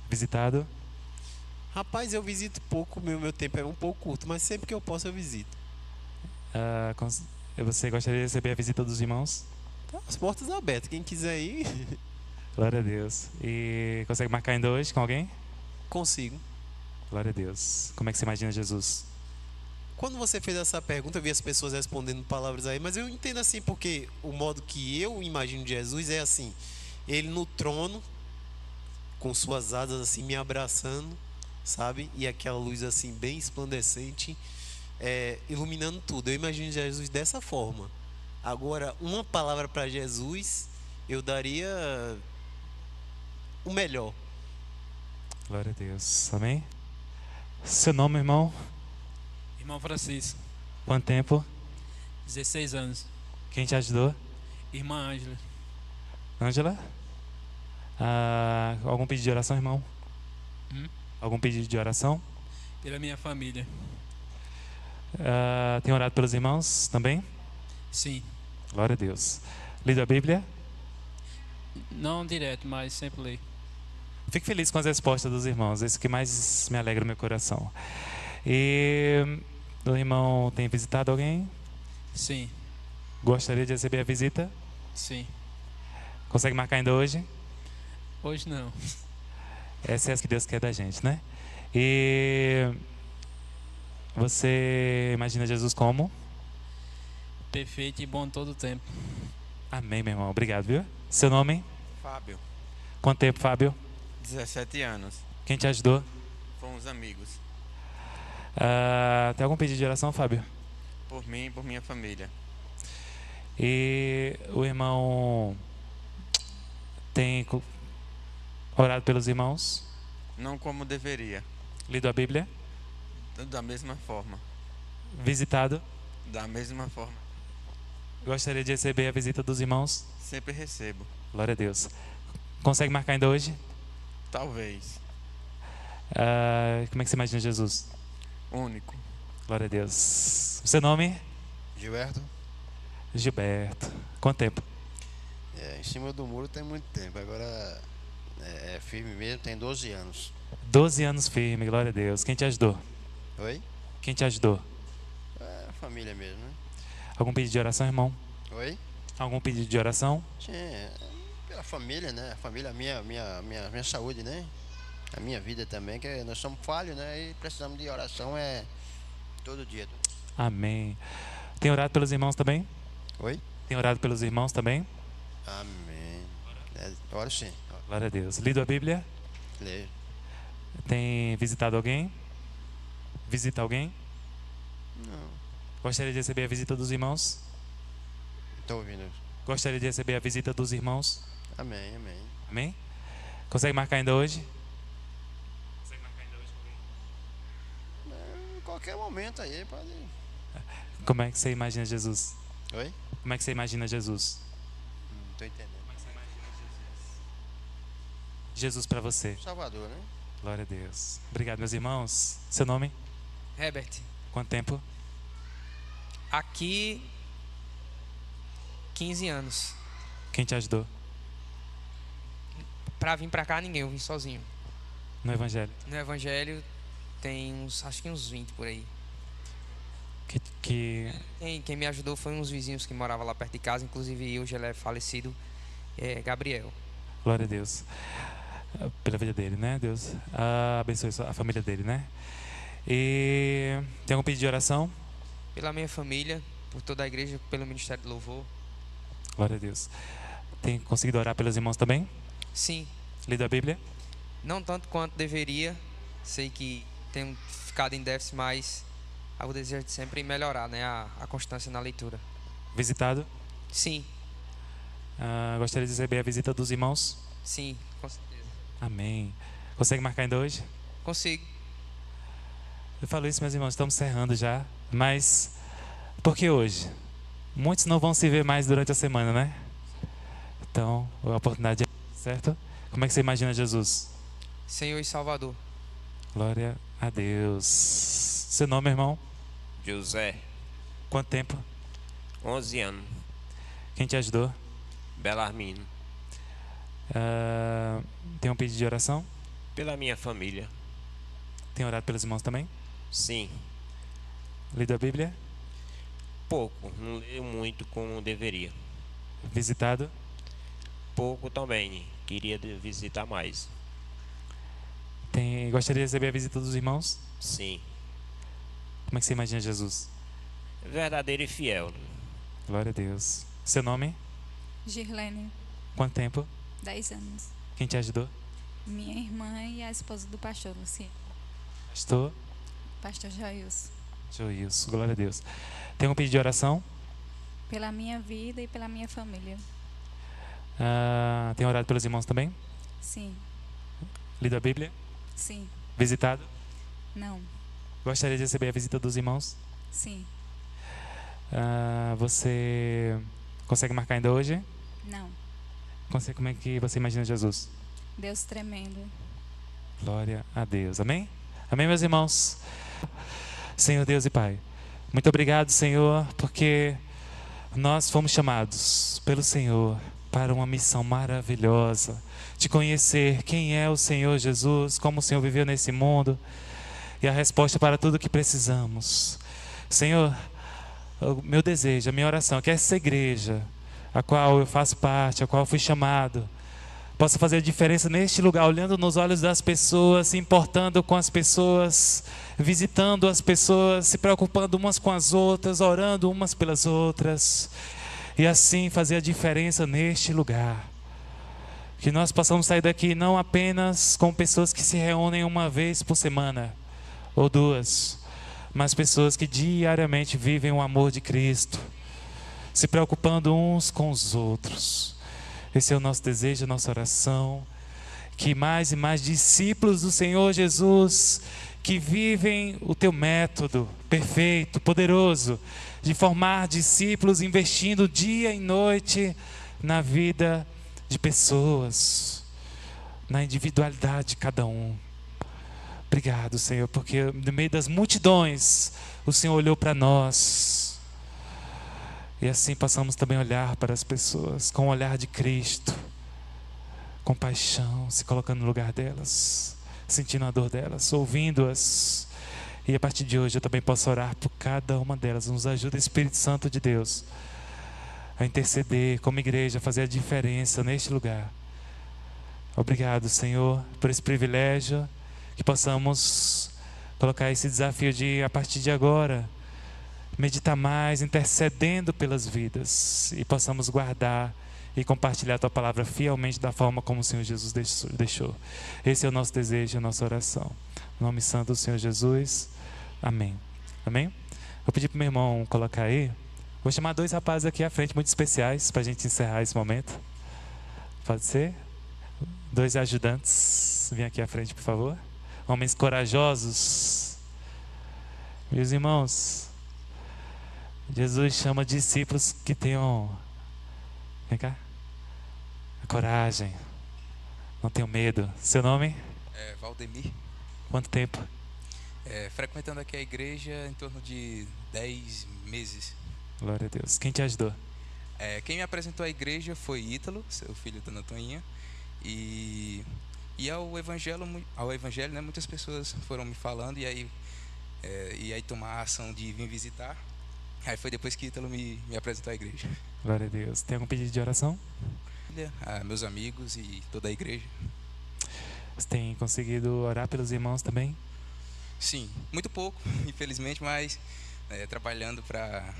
Visitado? Rapaz, eu visito pouco, meu tempo é um pouco curto, mas sempre que eu posso eu visito. Você gostaria de receber a visita dos irmãos? As portas abertas, quem quiser ir. Glória a Deus. E consegue marcar ainda hoje com alguém? Consigo. Glória a Deus. Como é que você imagina Jesus? Quando você fez essa pergunta, eu vi as pessoas respondendo palavras aí, mas eu entendo assim porque o modo que eu imagino Jesus é assim: ele no trono, com suas asas assim me abraçando, sabe? E aquela luz assim bem resplandecente, iluminando tudo. Eu imagino Jesus dessa forma. Agora, uma palavra para Jesus, eu daria o melhor. Glória a Deus. Amém? Seu nome, irmão? Irmão Francisco. Quanto tempo? 16 anos. Quem te ajudou? Irmã Ângela. Ângela? Algum pedido de oração, irmão? Algum pedido de oração? Pela minha família. Tem orado pelos irmãos também? Sim. Glória a Deus. Lido a Bíblia? Não direto, mas sempre leio. Fico feliz com as respostas dos irmãos. Isso que mais me alegra o meu coração. E o irmão tem visitado alguém? Sim. Gostaria de receber a visita? Sim. Consegue marcar ainda hoje? Hoje não. Essa é a que Deus quer da gente, né? E você imagina Jesus como? Perfeito e bom todo o tempo. Amém, meu irmão. Obrigado, viu? Seu nome? Fábio. Quanto tempo, Fábio? 17 anos. Quem te ajudou? Foram os amigos. Tem algum pedido de oração, Fábio? Por mim e por minha família. E o irmão tem orado pelos irmãos? Não como deveria. Lido a Bíblia? Da mesma forma. Visitado? Da mesma forma. Gostaria de receber a visita dos irmãos? Sempre recebo. Glória a Deus. Consegue marcar ainda hoje? Talvez. Como é que você imagina Jesus? Único. Glória a Deus. O seu nome? Gilberto. Gilberto. Quanto tempo? Em cima do muro tem muito tempo. Agora é firme mesmo, tem 12 anos. 12 anos firme, glória a Deus. Quem te ajudou? Oi? Quem te ajudou? É a família mesmo, né? Algum pedido de oração, irmão? Oi? Algum pedido de oração? Sim, pela família, né? A família, minha saúde, né? A minha vida também, que nós somos falhos, né? E precisamos de oração todo dia. Amém. Tem orado pelos irmãos também? Oi? Tem orado pelos irmãos também? Amém. Oro sim. Glória a Deus. Lido a Bíblia? Leio. Tem visitado alguém? Visita alguém? Não. Gostaria de receber a visita dos irmãos? Estou ouvindo. Gostaria de receber a visita dos irmãos? Amém, amém. Amém? Consegue marcar ainda hoje? Em qualquer momento aí, pode. Como é que você imagina Jesus? Oi? Como é que você imagina Jesus? Não estou entendendo. Como é que você imagina Jesus para você. Salvador, né? Glória a Deus. Obrigado, meus irmãos. Seu nome? Herbert. Quanto tempo? Aqui, 15 anos. Quem te ajudou? Pra vir pra cá, ninguém, eu vim sozinho. No Evangelho? No Evangelho tem acho que uns 20 por aí. Quem me ajudou foi uns vizinhos que moravam lá perto de casa, inclusive hoje ele é falecido, Gabriel. Glória a Deus. Pela vida dele, né, Deus? Abençoe a família dele, né? E tem algum pedido de oração? Pela minha família, por toda a igreja, pelo Ministério de Louvor. Glória a Deus. Tem conseguido orar pelos irmãos também? Sim. Lido a Bíblia? Não tanto quanto deveria. Sei que tenho ficado em déficit, mas o desejo de sempre melhorar, né? A constância na leitura. Visitado? Sim. Gostaria de receber a visita dos irmãos? Sim, com certeza. Amém. Consegue marcar ainda hoje? Consigo. Eu falo isso, meus irmãos, estamos encerrando já. Mas, por que hoje? Muitos não vão se ver mais durante a semana, né? Então, a oportunidade é certo? Como é que você imagina Jesus? Senhor e Salvador. Glória a Deus. Seu nome, irmão? José. Quanto tempo? 11 anos. Quem te ajudou? Belarmino. Tem um pedido de oração? Pela minha família. Tem orado pelos irmãos também? Sim. Lido a Bíblia? Pouco, não leio muito como deveria. Visitado? Pouco também, queria visitar mais. Gostaria de receber a visita dos irmãos? Sim. Como é que você imagina Jesus? Verdadeiro e fiel. Glória a Deus. Seu nome? Girlene. Quanto tempo? 10 anos. Quem te ajudou? Minha irmã e a esposa do pastor, Luciano. Pastor Joilson. Joilson, glória a Deus. Tem um pedido de oração? Pela minha vida e pela minha família. Tem orado pelos irmãos também? Sim. Lido a Bíblia? Sim. Visitado? Não. Gostaria de receber a visita dos irmãos? Sim. Você consegue marcar ainda hoje? Não. Como é que você imagina Jesus? Deus tremendo. Glória a Deus. Amém? Amém, meus irmãos? Senhor Deus e Pai, muito obrigado, Senhor, porque nós fomos chamados pelo Senhor para uma missão maravilhosa de conhecer quem é o Senhor Jesus, como o Senhor viveu nesse mundo e a resposta para tudo que precisamos. Senhor, o meu desejo, a minha oração é que essa igreja, a qual eu faço parte, a qual eu fui chamado, possa fazer a diferença neste lugar, olhando nos olhos das pessoas, se importando com as pessoas, visitando as pessoas, se preocupando umas com as outras, orando umas pelas outras, e assim fazer a diferença neste lugar. Que nós possamos sair daqui não apenas com pessoas que se reúnem uma vez por semana, ou duas, mas pessoas que diariamente vivem o amor de Cristo, se preocupando uns com os outros. Esse é o nosso desejo, a nossa oração, que mais e mais discípulos do Senhor Jesus, que vivem o teu método perfeito, poderoso, de formar discípulos, investindo dia e noite na vida de pessoas, na individualidade de cada um. Obrigado, Senhor, porque no meio das multidões, o Senhor olhou para nós. E assim possamos também olhar para as pessoas com o olhar de Cristo, com paixão, se colocando no lugar delas, sentindo a dor delas, ouvindo-as. E a partir de hoje eu também posso orar por cada uma delas. Nos ajuda, Espírito Santo de Deus, a interceder como igreja, a fazer a diferença neste lugar. Obrigado, Senhor, por esse privilégio, que possamos colocar esse desafio de, a partir de agora, meditar mais, intercedendo pelas vidas, e possamos guardar e compartilhar a Tua palavra fielmente da forma como o Senhor Jesus deixou. Esse é o nosso desejo, a nossa oração. No nome santo do Senhor Jesus. Amém. Amém? Vou pedir para o meu irmão colocar aí. Vou chamar 2 rapazes aqui à frente, muito especiais, para a gente encerrar esse momento. Pode ser? 2 ajudantes. Vem aqui à frente, por favor. Homens corajosos. Meus irmãos, Jesus chama discípulos que tenham, vem cá, a coragem, não tenham medo. Seu nome? Valdemir. Quanto tempo? Frequentando aqui a igreja em torno de 10 meses. Glória a Deus. Quem te ajudou? Quem me apresentou à igreja foi Ítalo, seu filho da Dona Toninha. E ao evangelho, né, muitas pessoas foram me falando, e aí tomar a ação de vir visitar. Aí foi depois que Ítalo me apresentou à igreja. Glória a Deus. Tem algum pedido de oração? Meus amigos e toda a igreja. Você tem conseguido orar pelos irmãos também? Sim, muito pouco, infelizmente, mas trabalhando para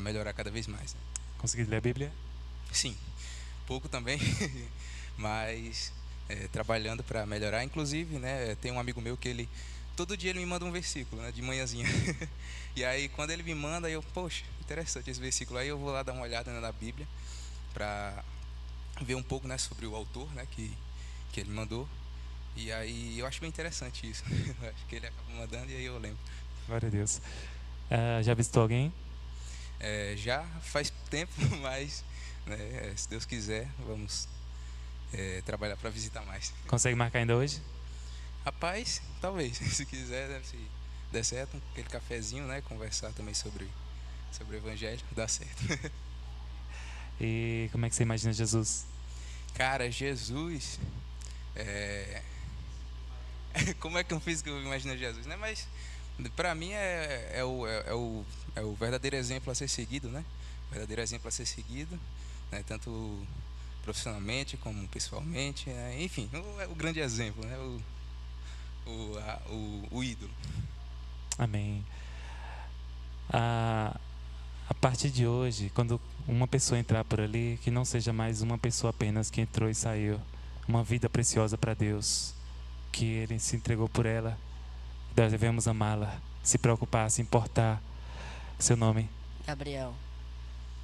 melhorar cada vez mais. Né? Conseguido ler a Bíblia? Sim, pouco também, mas trabalhando para melhorar. Inclusive, né, tem um amigo meu que todo dia ele me manda um versículo, né, de manhãzinha. E aí quando ele me manda, eu, poxa, interessante esse versículo. Aí eu vou lá dar uma olhada, né, na Bíblia para ver um pouco, né, sobre o autor, né, que ele mandou. E aí eu acho bem interessante isso. Eu acho que ele acaba mandando e aí eu lembro. Glória a Deus. Já visitou alguém? Já faz tempo, mas né, se Deus quiser, vamos trabalhar para visitar mais. Consegue marcar ainda hoje? Rapaz, talvez. Se quiser, se der certo, aquele cafezinho, né? Conversar também sobre o evangelho, dá certo. E como é que você imagina Jesus? Cara, Jesus... Como é que um físico imagina Jesus, né? Mas para mim é o verdadeiro exemplo a ser seguido, né? O verdadeiro exemplo a ser seguido, né? Tanto profissionalmente como pessoalmente, né? Enfim, o grande exemplo, né? O ídolo. Amém. A partir de hoje, quando uma pessoa entrar por ali, que não seja mais uma pessoa apenas que entrou e saiu, uma vida preciosa para Deus, que Ele se entregou por ela. Nós devemos amá-la, se preocupar, se importar. Seu nome? Gabriel.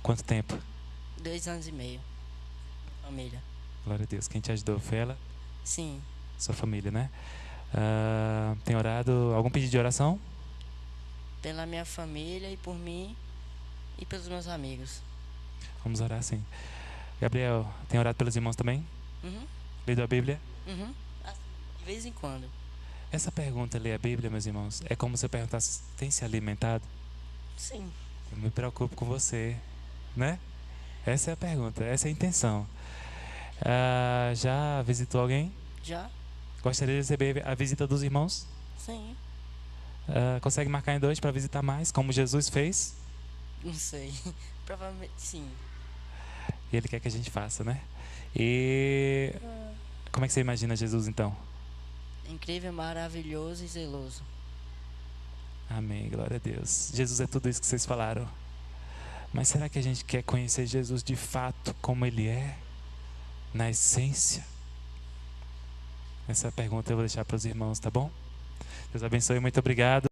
Quanto tempo? 2 anos e meio. Família. Glória a Deus. Quem te ajudou foi ela? Sim. Sua família, né? Tem orado? Algum pedido de oração? Pela minha família e por mim e pelos meus amigos. Vamos orar, sim. Gabriel, tem orado pelos irmãos também? Uhum. Lido a Bíblia? Uhum. De vez em quando. Essa pergunta, ler a Bíblia, meus irmãos, é como se eu perguntasse, tem se alimentado? Sim. Eu me preocupo com você, né? Essa é a pergunta, essa é a intenção. Já visitou alguém? Já. Gostaria de receber a visita dos irmãos? Sim. Consegue marcar em 2 para visitar mais, como Jesus fez? Não sei. Provavelmente sim. E Ele quer que a gente faça, né? E como é que você imagina Jesus, então? Incrível, maravilhoso e zeloso. Amém, glória a Deus. Jesus é tudo isso que vocês falaram. Mas será que a gente quer conhecer Jesus de fato como Ele é? Na essência? Essa pergunta eu vou deixar para os irmãos, tá bom? Deus abençoe, muito obrigado.